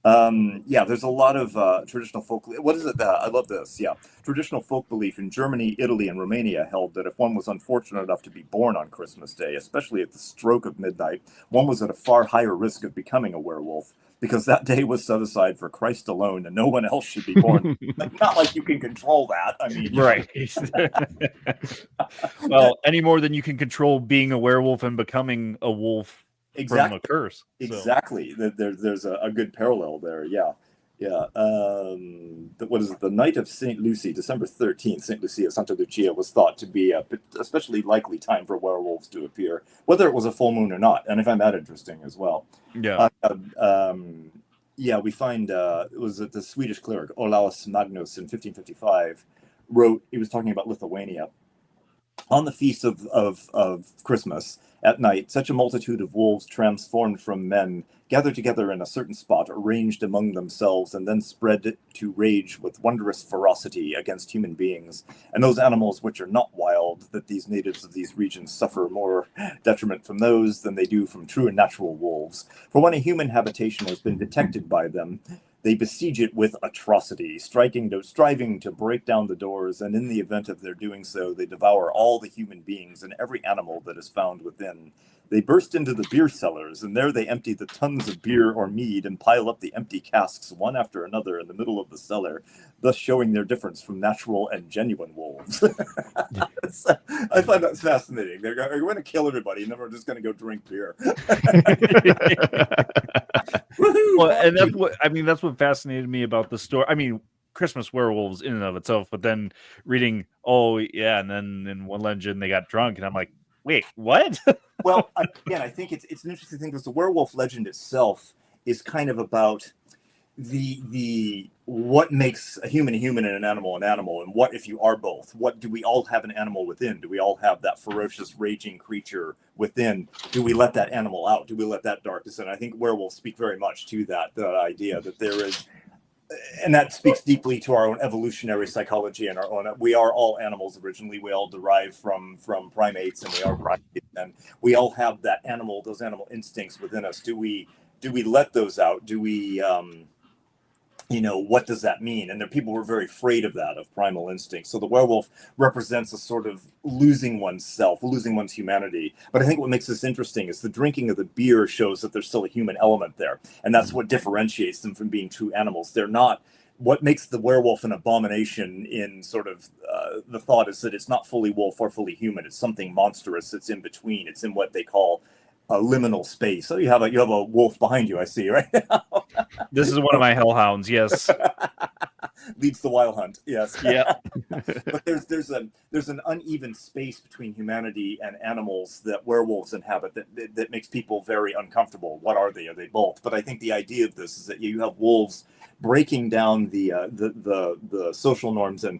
There's a lot of traditional folk. What is it? I love this. Yeah, traditional folk belief in Germany, Italy, and Romania held that if one was unfortunate enough to be born on Christmas Day, especially at the stroke of midnight, one was at a far higher risk of becoming a werewolf, because that day was set aside for Christ alone, and no one else should be born. Not like you can control that. I mean, right. Well, any more than you can control being a werewolf and becoming a wolf. Exactly. From a curse. Exactly. There's a good parallel there. Yeah. What is it? The night of St. Lucy, December 13th, St. Lucia, Santa Lucia, was thought to be a especially likely time for werewolves to appear, whether it was a full moon or not. And I find that interesting as well. Yeah. We find it was the Swedish cleric Olaus Magnus in 1555 wrote. He was talking about Lithuania. On the feast of Christmas, at night, such a multitude of wolves transformed from men gathered together in a certain spot, arranged among themselves, and then spread to rage with wondrous ferocity against human beings. And those animals which are not wild, that these natives of these regions suffer more detriment from those than they do from true and natural wolves. For when a human habitation has been detected by them, they besiege it with atrocity, striving to break down the doors, and in the event of their doing so, they devour all the human beings and every animal that is found within. They burst into the beer cellars, and there they empty the tons of beer or mead and pile up the empty casks one after another in the middle of the cellar, thus showing their difference from natural and genuine wolves. I find that fascinating. They're going to kill everybody, and then we're just going to go drink beer. Well, and that's what fascinated me about the story. I mean, Christmas werewolves in and of itself, but then reading, and then in one legend they got drunk, and I'm like, wait, what? Well, again, I think it's an interesting thing because the werewolf legend itself is kind of about the what makes a human and an animal, and what if you are both? What do we all have an animal within? Do we all have that ferocious, raging creature within? Do we let that animal out? Do we let that darkness in? I think werewolves speak very much to that idea that there is, and that speaks deeply to our own evolutionary psychology and our own. We are all animals originally. We all derive from primates, and we are primates, and we all have those animal instincts within us. Do we let those out? Do we what does that mean? And people were very afraid of that, of primal instinct. So the werewolf represents a sort of losing oneself, losing one's humanity. But I think what makes this interesting is the drinking of the beer shows that there's still a human element there. And that's what differentiates them from being true animals. They're not, what makes the werewolf an abomination in sort of the thought is that it's not fully wolf or fully human. It's something monstrous. It's in between. It's in what they call a liminal space. So you have a wolf behind you, I see, right now. This is one of my hellhounds, yes. Leads the wild hunt, yes. Yeah. But there's an uneven space between humanity and animals that werewolves inhabit that makes people very uncomfortable. What are they? Are they both? But I think the idea of this is that you have wolves breaking down the social norms and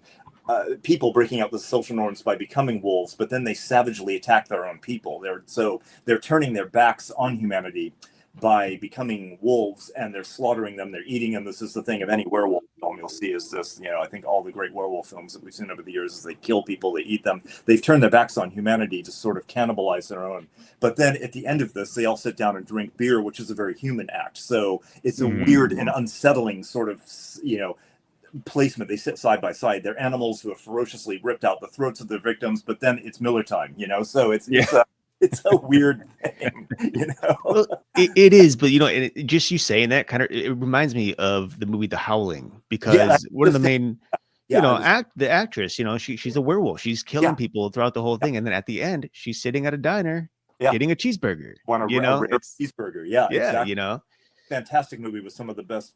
people breaking out the social norms by becoming wolves, but then they savagely attack their own people. They're turning their backs on humanity by becoming wolves, and they're slaughtering them. They're eating them. This is the thing of any werewolf film you'll see is this. I think all the great werewolf films that we've seen over the years is they kill people, they eat them. They've turned their backs on humanity to sort of cannibalize their own. But then at the end of this, they all sit down and drink beer, which is a very human act. So it's a weird and unsettling sort of, placement. They sit side by side. They're animals who have ferociously ripped out the throats of their victims, but then it's Miller time, so it's It's a weird thing, you know. Well, it is, but just you saying that kind of it reminds me of the movie The Howling, Yeah, because one of the main, yeah, the actress, she's a werewolf. She's killing yeah, people throughout the whole thing, and then at the end, she's sitting at a diner yeah. getting a cheeseburger. Want a rare It's cheeseburger? Yeah, yeah, exactly. Fantastic movie with some of the best.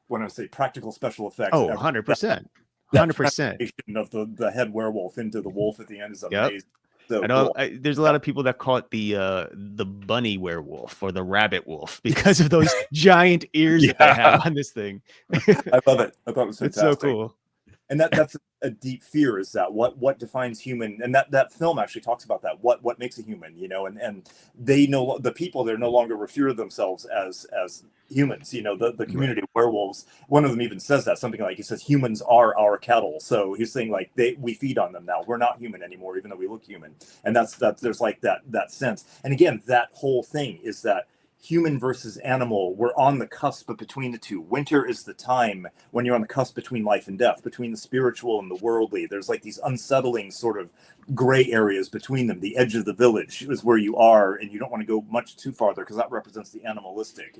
When I say practical special effects Oh, ever. 100%. That 100%. transformation of the head werewolf into the wolf at the end is Yep. amazing. So I know cool. there's a lot of people that call it the bunny werewolf or the rabbit wolf because of those giant ears that they have on this thing. I love it. I thought it was fantastic. It's so cool. And that's a deep fear, is that what defines human, and that film actually talks about that, what makes a human, and they know the people there no longer refer to themselves as humans, the community of werewolves. One of them even says that, something like, he says humans are our cattle. So he's saying like we feed on them now, we're not human anymore, even though we look human. And that's there's like that sense. And again, that whole thing is that human versus animal, we're on the cusp between the two. Winter is the time when you're on the cusp between life and death, between the spiritual and the worldly. There's like these unsettling sort of gray areas between them. The edge of the village is where you are, and you don't want to go much too farther because that represents the animalistic.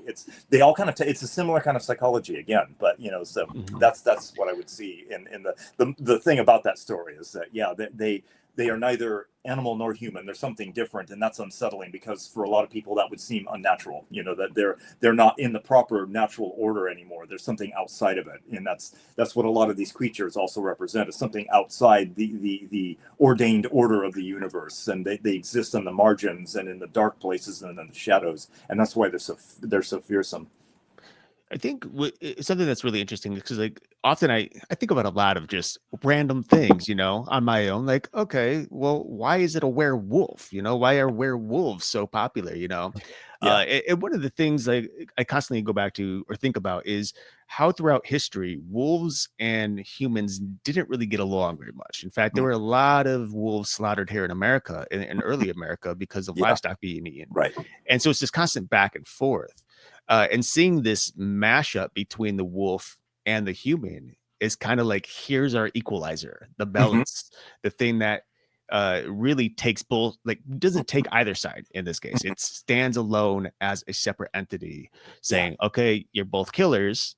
They all kind of it's a similar kind of psychology again, but so that's what I would see in the thing about that story, is that they are neither animal nor human. There's something different, and that's unsettling, because for a lot of people that would seem unnatural. That they're not in the proper natural order anymore. There's something outside of it, and that's what a lot of these creatures also represent. Is something outside the ordained order of the universe, and they exist on the margins and in the dark places and in the shadows, and that's why they're so fearsome. I think something that's really interesting, because like often I think about a lot of just random things, on my own. Like, okay, well, why is it a werewolf? Why are werewolves so popular? And one of the things I constantly go back to or think about is how throughout history wolves and humans didn't really get along very much. In fact, there were a lot of wolves slaughtered here in America, in early America, because of livestock being eaten. Right. And so it's this constant back and forth. And seeing this mashup between the wolf and the human is kind of like, here's our equalizer, the balance, the thing that really takes both, like doesn't take either side in this case. It stands alone as a separate entity, saying, okay, you're both killers.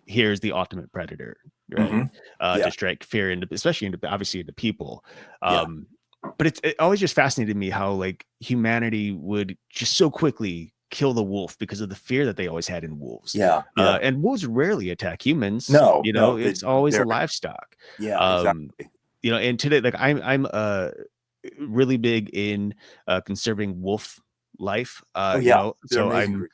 Here's the ultimate predator, right? To strike fear into, especially obviously into people. But it always just fascinated me how like humanity would just so quickly kill the wolf because of the fear that they always had in wolves. And wolves rarely attack humans. No, it's always the livestock. Exactly. And today, like I'm really big in conserving wolf life. So I'm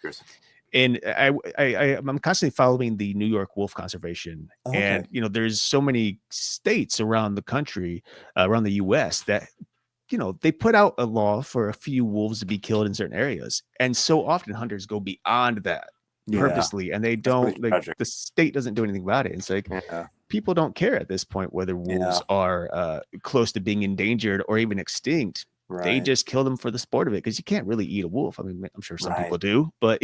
constantly following the New York wolf conservation. And there's so many states around the country, around the US, that they put out a law for a few wolves to be killed in certain areas. And so often hunters go beyond that purposely, and they don't, like, the state doesn't do anything about it. It's like, people don't care at this point whether wolves are close to being endangered or even extinct. They just kill them for the sport of it, because you can't really eat a wolf. I mean, I'm sure some people do, but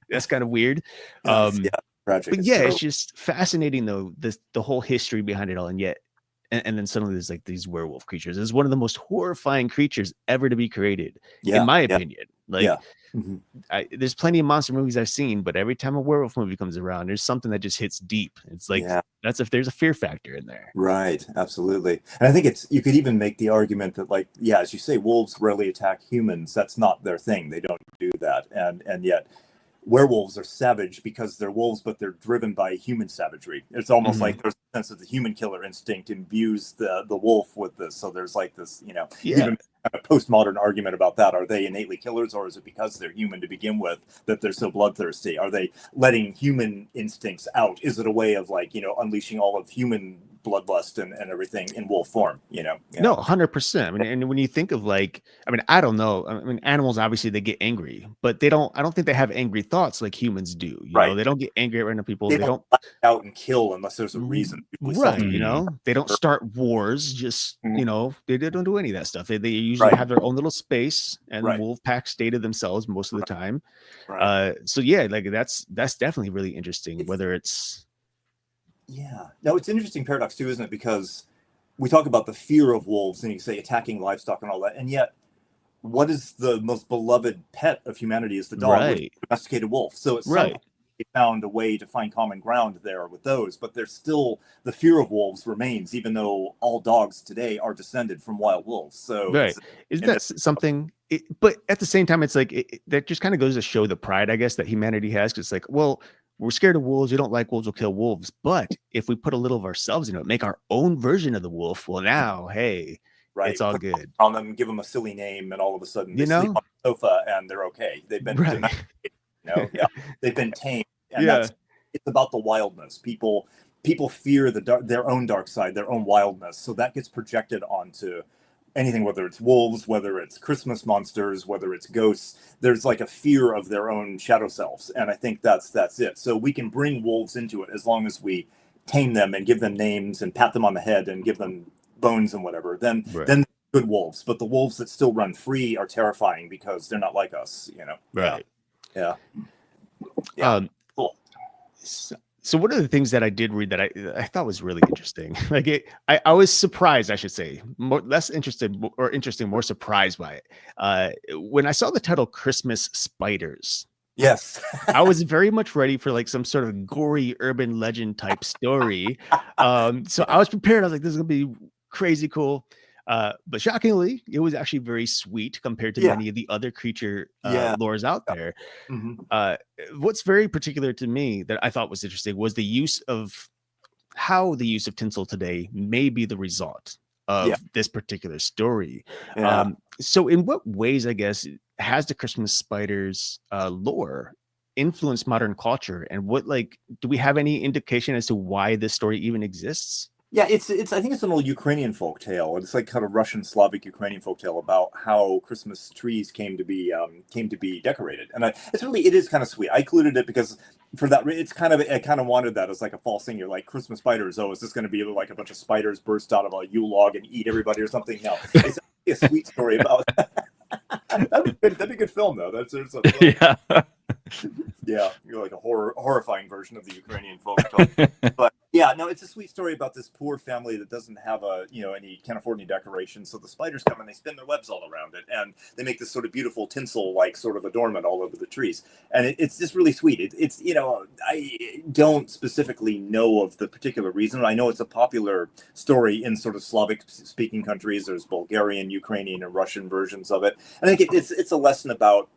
that's kind of weird. Tragic. But yeah, it's just fascinating though, the whole history behind it all. And yet and then suddenly there's like these werewolf creatures. It's one of the most horrifying creatures ever to be created, in my opinion. There's plenty of monster movies I've seen, but every time a werewolf movie comes around, there's something that just hits deep. It's like, that's if there's a fear factor in there. Right. Absolutely. And I think you could even make the argument that, like, as you say, wolves rarely attack humans. That's not their thing. They don't do that. And yet werewolves are savage because they're wolves, but they're driven by human savagery. It's almost like there's a sense of the human killer instinct imbues the wolf with this. So there's like this, even a postmodern argument about that. Are they innately killers, or is it because they're human to begin with that they're so bloodthirsty? Are they letting human instincts out? Is it a way of, like, unleashing all of human bloodlust and everything in wolf form? No, 100%. I mean, and when you think of, like, I mean, I don't know. I mean, animals, obviously they get angry, but I don't think they have angry thoughts like humans do. They don't get angry at random people. They don't out and kill unless there's a reason. Right. They don't start wars. Just, they don't do any of that stuff. They usually have their own little space, and the wolf pack stay to themselves most of the time. So yeah, like that's definitely really interesting, whether it's. No, it's an interesting paradox too, isn't it? Because we talk about the fear of wolves, and you say attacking livestock and all that, and yet what is the most beloved pet of humanity is the dog, which is Right. a domesticated wolf. So at some Right. point they found a way to find common ground there with those, but there's still the fear of wolves remains, even though all dogs today are descended from wild wolves. So Right. it's Isn't and that something? But at the same time, it's like that just kind of goes to show the pride, I guess, that humanity has. Because it's like, well, we're scared of wolves. We don't like wolves. We'll kill wolves. But if we put a little of ourselves into it, make our own version of the wolf, well, now, hey, it's right, all put good. on them, give them a silly name, and all of a sudden they You sleep know? on the sofa and they're okay. They've been Right. yeah, they've been tamed, and Yeah. it's about the wildness. People fear their own dark side, their own wildness, so that gets projected onto anything, whether it's wolves, whether it's Christmas monsters, whether it's ghosts. There's like a fear of their own shadow selves, and I think that's it. So we can bring wolves into it as long as we tame them and give them names and pat them on the head and give them bones and whatever. Right. Then good wolves, but the wolves that still run free are terrifying because they're not like us, Right. Yeah. Cool. So one of the things that I did read that I thought was really interesting, I was surprised, I should say, less interested or interesting, more surprised by it. When I saw the title "Christmas Spiders," Yes. I was very much ready for like some sort of gory urban legend type story. So I was prepared. I was like, "This is gonna be crazy cool." But shockingly, it was actually very sweet compared to many of the other creature lores out there. Mm-hmm. What's very particular to me that I thought was interesting was the use of tinsel today may be the result of this particular story. So in what ways, I guess, has the Christmas spiders lore influenced modern culture, and what, like, do we have any indication as to why this story even exists? Yeah, it's I think it's an old Ukrainian folk tale. It's like kind of Russian Slavic Ukrainian folk tale about how Christmas trees came to be decorated, and it is kind of sweet. I included it because for that I kind of wanted that as like a false thing. You're like Christmas spiders. Oh, is this going to be like a bunch of spiders burst out of a Yule log and eat everybody or something? No, it's a sweet story about. That'd be a good film though. There's a Yeah. yeah, you're like a horrifying version of the Ukrainian folk tale. But yeah, no, it's a sweet story about this poor family that doesn't have can't afford any decorations. So the spiders come and they spin their webs all around it, and they make this sort of beautiful tinsel like sort of adornment all over the trees, and it's just really sweet. It's I don't specifically know of the particular reason. I know it's a popular story in sort of Slavic speaking countries. There's Bulgarian, Ukrainian, and Russian versions of it. I think it's a lesson about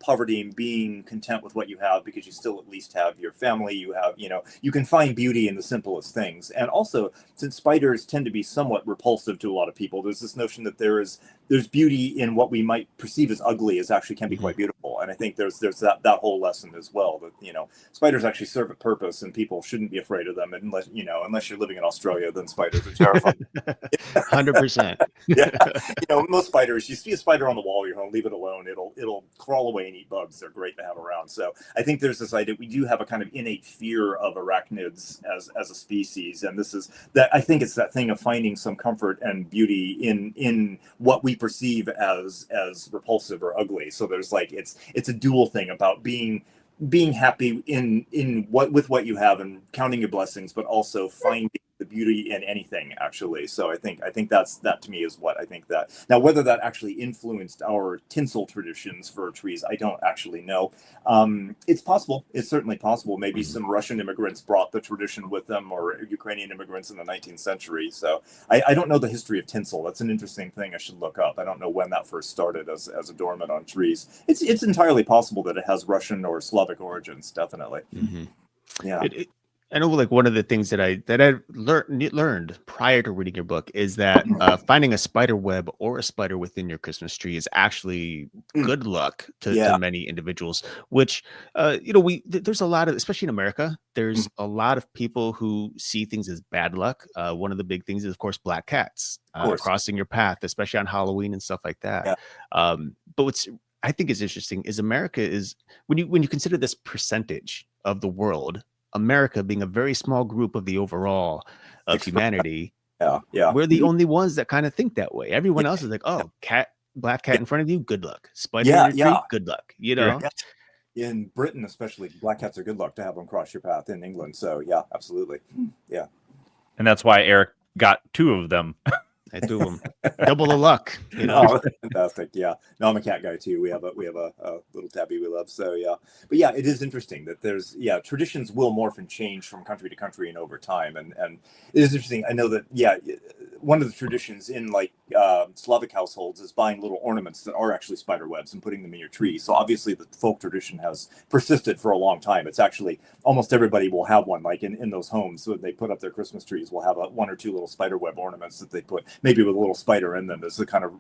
poverty and being content with what you have, because you still at least have your family. You have, you can find beauty in the simplest things. And also, since spiders tend to be somewhat repulsive to a lot of people, there's this notion that there's beauty in what we might perceive as ugly as actually can be quite beautiful. And I think there's that whole lesson as well, that spiders actually serve a purpose, and people shouldn't be afraid of them unless you're living in Australia. Then spiders are terrifying. 100%. Yeah, most spiders, you see a spider on the wall of your home, leave it alone. It'll crawl away and eat bugs. They're great to have around. So I think there's this idea we do have a kind of innate fear of arachnids as a species, and this is that. I think it's that thing of finding some comfort and beauty in what we perceive as repulsive or ugly. So there's like it's a dual thing about being happy in what you have and counting your blessings, but also finding the beauty in anything, actually. So I think that to me is what I think that. Now, whether that actually influenced our tinsel traditions for trees, I don't actually know. It's possible. It's certainly possible. Maybe some Russian immigrants brought the tradition with them, or Ukrainian immigrants in the 19th century. So I don't know the history of tinsel. That's an interesting thing I should look up. I don't know when that first started as adornment on trees. It's entirely possible that it has Russian or Slavic origins, definitely. Yeah. I know, like, one of the things that I learned prior to reading your book is that finding a spider web or a spider within your Christmas tree is actually good luck to many individuals. Which there's a lot of, especially in America, there's a lot of people who see things as bad luck. One of the big things is, of course, black cats crossing your path, especially on Halloween and stuff like that. But what's I think is interesting is America is when you consider this percentage of the world, America being a very small group of the overall of humanity, we're the only ones that kind of think that way. Everyone else is like, oh, black cat in front of you, good luck. Spider in your tree, good luck. In Britain, especially, black cats are good luck to have them cross your path. In England, so yeah, absolutely, yeah. And that's why Eric got 2 of them. I do them. Double the luck, you know. Oh, fantastic! Yeah, no, I'm a cat guy too. We have a little tabby we love. So yeah, but yeah, it is interesting that there's traditions will morph and change from country to country and over time, and it is interesting. I know that one of the traditions in like Slavic households is buying little ornaments that are actually spider webs and putting them in your tree. So obviously the folk tradition has persisted for a long time. It's actually almost everybody will have one, like in those homes. So they put up their Christmas trees, will have one or two little spider web ornaments that they put maybe with a little spider in them as the kind of,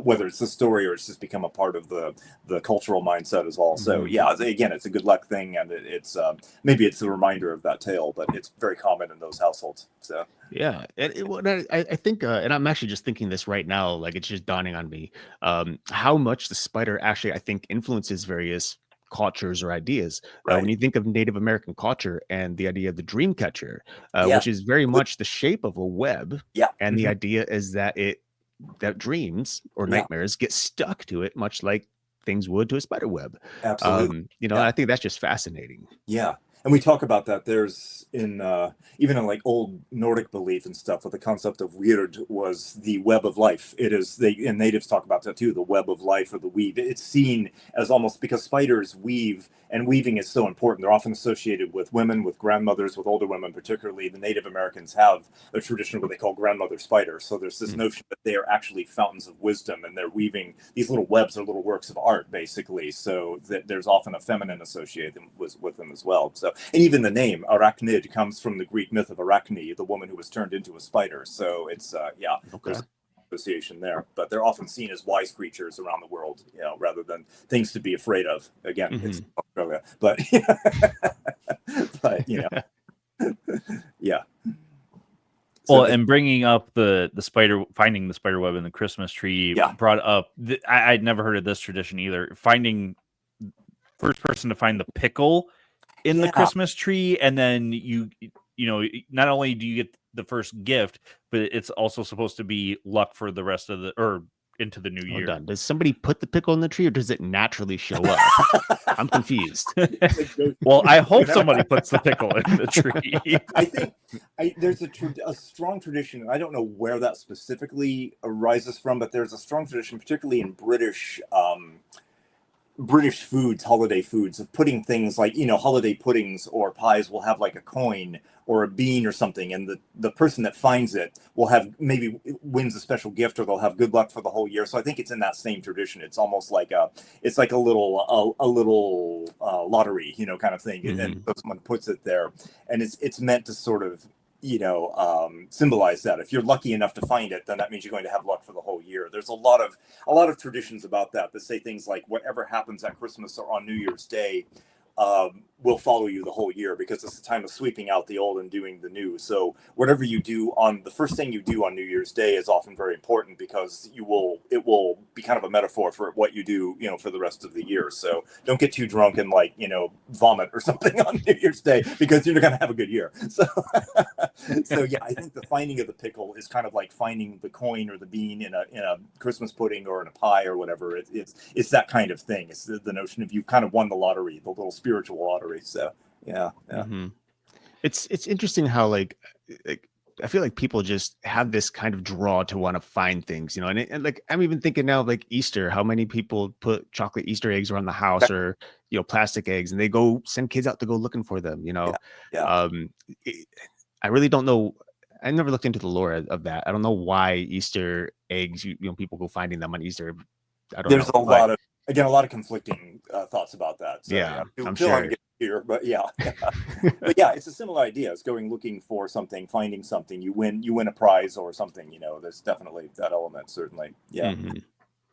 whether it's the story or it's just become a part of the cultural mindset as well. So yeah, again, it's a good luck thing, and it's maybe it's a reminder of that tale, but it's very common in those households. So yeah, I think, and I'm actually just thinking this right now, like it's just dawning on me, how much the spider actually, I think, influences various cultures or ideas. Right. When you think of Native American culture and the idea of the dream catcher, Yeah. which is very much the shape of a web, Yeah. and the idea is that dreams or Yeah. nightmares get stuck to it, much like things would to a spider web. Absolutely. You know, I think that's just fascinating. Yeah. And we talk about that. There's even in like old Nordic belief and stuff, with the concept of weird was the web of life. It is and natives talk about that too, the web of life or the weave. It's seen as almost, because spiders weave, and weaving is so important. They're often associated with women, with grandmothers, with older women, particularly. The Native Americans have a tradition of what they call grandmother spiders. So there's this notion that they are actually fountains of wisdom, and they're weaving these little webs, are little works of art, basically. So that there's often a feminine associated with them as well. So, and even the name arachnid comes from the Greek myth of Arachne, the woman who was turned into a spider. So it's there's association there, but they're often seen as wise creatures around the world, rather than things to be afraid of. Again, it's Australia, but yeah. Well, and bringing up the spider, finding the spider web in the Christmas tree, brought up. I'd never heard of this tradition either. Finding first person to find the pickle in the Christmas tree, and then you not only do you get the first gift, but it's also supposed to be luck for the rest of into the new year. Done. Does somebody put the pickle in the tree, or does it naturally show up? I'm confused. Well, I hope somebody puts the pickle in the tree. I think there's a strong tradition, and I don't know where that specifically arises from, but there's a strong tradition, particularly in British foods, holiday foods, of putting things like, holiday puddings or pies will have like a coin or a bean or something, and the person that finds it will have, maybe wins a special gift, or they'll have good luck for the whole year. So I think it's in that same tradition. It's almost like a little lottery, kind of thing. And someone puts it there, and it's meant to sort of symbolize that if you're lucky enough to find it, then that means you're going to have luck for the whole year. There's a lot of traditions about that say things like whatever happens at Christmas or on New Year's Day will follow you the whole year, because it's the time of sweeping out the old and doing the new. So whatever you do the first thing you do on New Year's Day is often very important, because it will be kind of a metaphor for what you do, for the rest of the year. So don't get too drunk and vomit or something on New Year's Day, because you're going to have a good year. So, yeah, I think the finding of the pickle is kind of like finding the coin or the bean in a Christmas pudding or in a pie or whatever. It's that kind of thing. It's the notion of you kind of won the lottery, the little spiritual lottery. So yeah. It's interesting how like I feel like people just have this kind of draw to want to find things, and like I'm even thinking now of like Easter, how many people put chocolate Easter eggs around the house, or plastic eggs, and they go send kids out to go looking for them. I really don't know. I never looked into the lore of that. I don't know why Easter eggs, people go finding them on Easter. I don't know. There's a lot of conflicting thoughts about that. So, I'm sure. Here, but but yeah, it's a similar idea. It's going looking for something, finding something. You win a prize or something. There's definitely that element. Certainly, yeah.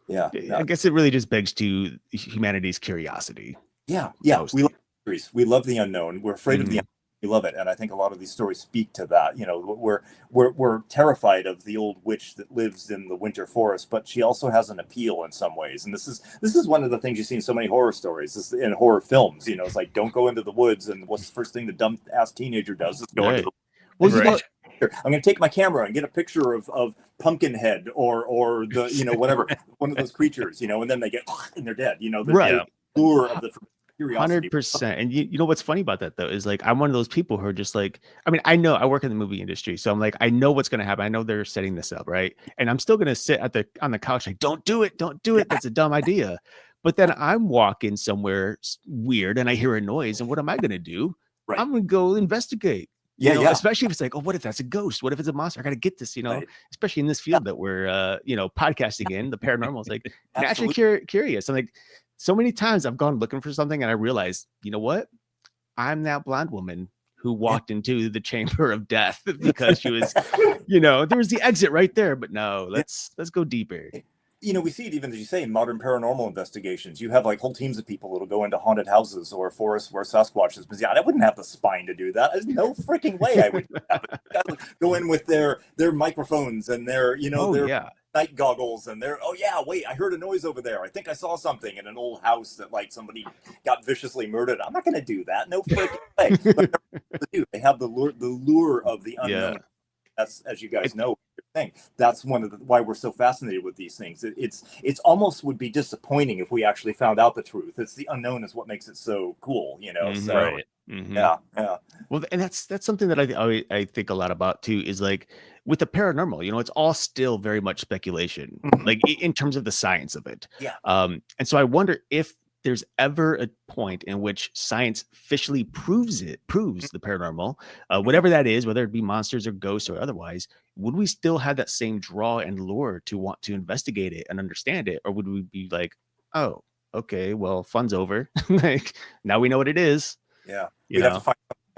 I guess it really just begs to humanity's curiosity. Yeah. We love mysteries. We love the unknown. We're afraid of the unknown. We love it, and I think a lot of these stories speak to that. We're terrified of the old witch that lives in the winter forest, but she also has an appeal in some ways. And this is one of the things you see in so many horror stories, in horror films. It's like, don't go into the woods, and what's the first thing the dumb ass teenager does is go into the woods. I'm going to take my camera and get a picture of Pumpkinhead or the whatever one of those creatures, and then they get and they're dead. The lure of the curiosity. 100%. And you know what's funny about that though is like I'm one of those people who are just like, I mean, I know I work in the movie industry, so I'm like, I know what's gonna happen. I know they're setting this up, right? And I'm still gonna sit on the couch like, don't do it, don't do it. That's a dumb idea. But then I'm walking somewhere weird and I hear a noise, and what am I gonna do? Right. I'm gonna go investigate. Yeah. Especially if it's like, oh, what if that's a ghost? What if it's a monster? I gotta get this, Right. especially in this field that we're podcasting in, the paranormal is like naturally curious. I'm like, so many times I've gone looking for something and I realized, you know what? I'm that blonde woman who walked into the chamber of death because she was, there was the exit right there. But no, let's go deeper. We see it even, as you say, in modern paranormal investigations. You have like whole teams of people that'll go into haunted houses or forests where Sasquatch is. But yeah, I wouldn't have the spine to do that. There's no freaking way I would go in with their microphones and their night goggles and their wait, I heard a noise over there. I think I saw something in an old house that like somebody got viciously murdered. I'm not going to do that. No freaking way. But they have the lure of the unknown. Yeah. That's, as you guys know, thing. That's one of why we're so fascinated with these things. It's almost would be disappointing if we actually found out the truth. It's the unknown is what makes it so cool, So right. Yeah. Well, and that's something that I think a lot about too. Is like with the paranormal, it's all still very much speculation, like in terms of the science of it. Yeah. And so I wonder if there's ever a point in which science officially proves the paranormal, whatever that is, whether it be monsters or ghosts or otherwise. Would we still have that same draw and lure to want to investigate it and understand it, or would we be like, oh, okay, well, fun's over. Like now we know what it is. Yeah, we'd have to find something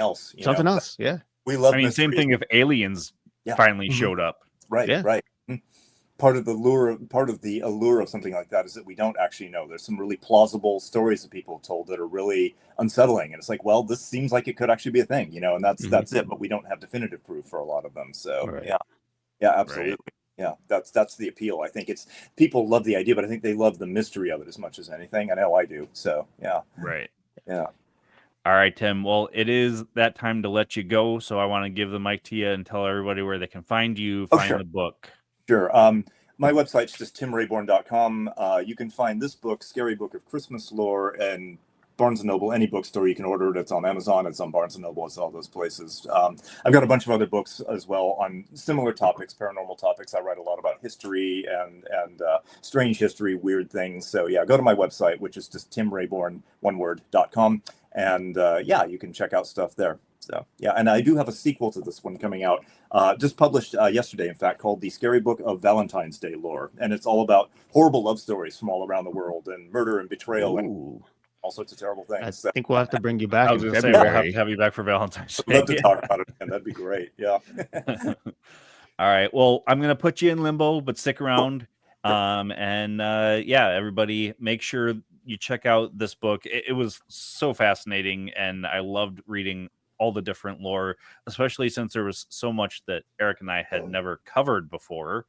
else. Yeah, we love. I mean, same thing if aliens finally showed up. Right. Yeah. Right. Part of the allure of something like that is that we don't actually know. There's some really plausible stories that people have told that are really unsettling, and it's like, well, this seems like it could actually be a thing, and that's it. But we don't have definitive proof for a lot of them. So yeah, absolutely. Right. Yeah, that's the appeal. I think it's people love the idea, but I think they love the mystery of it as much as anything. I know I do. So yeah. Right. Yeah. All right, Tim. Well, it is that time to let you go. So I want to give the mic to you and tell everybody where they can find you, find the book. Sure. My website's just timrayborn.com. You can find this book, Scary Book of Christmas Lore, and Barnes & Noble, any bookstore you can order it. It's on Amazon, it's on Barnes & Noble, it's all those places. I've got a bunch of other books as well on similar topics, paranormal topics. I write a lot about history and strange history, weird things. So yeah, go to my website, which is just timrayborn.com. And you can check out stuff there. So yeah, and I do have a sequel to this one coming out, just published yesterday, in fact, called The Scary Book of Valentine's Day Lore. And it's all about horrible love stories from all around the world and murder and betrayal and all sorts of terrible things. I think we'll have to bring you back. I was going to say, we'll have to have you back for Valentine's Day. I'd love to talk about it again. That'd be great. Yeah. All right. Well, I'm going to put you in limbo, but stick around. Everybody, make sure you check out this book. It was so fascinating, and I loved reading all the different lore, especially since there was so much that Eric and I had never covered before.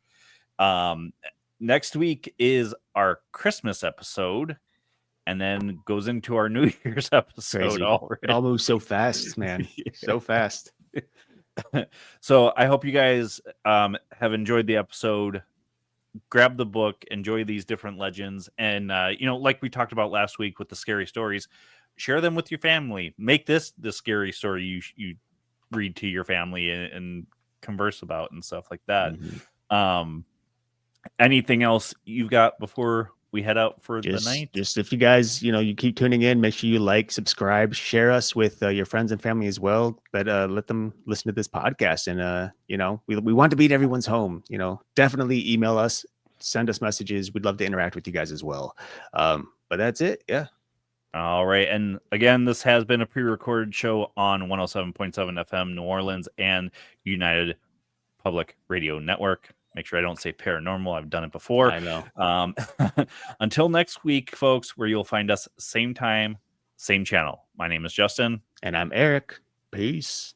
Next week is our Christmas episode, and then goes into our New Year's episode. It all moves so fast, man. So fast. So I hope you guys have enjoyed the episode. Grab the book, enjoy these different legends, and like we talked about last week with the scary stories, share them with your family. Make this the scary story you read to your family and converse about and stuff like that. Anything else you've got before we head out for the night? Just if you guys, you keep tuning in, make sure you like, subscribe, share us with your friends and family as well. But let them listen to this podcast, and we want to be in everyone's home. Definitely email us, send us messages. We'd love to interact with you guys as well. But that's it. Yeah. All right. And again, this has been a pre-recorded show on 107.7 FM New Orleans and United Public Radio Network. Make sure I don't say paranormal. I've done it before. I know. Until next week, folks, where you'll find us same time, same channel. My name is Justin. And I'm Eric. Peace.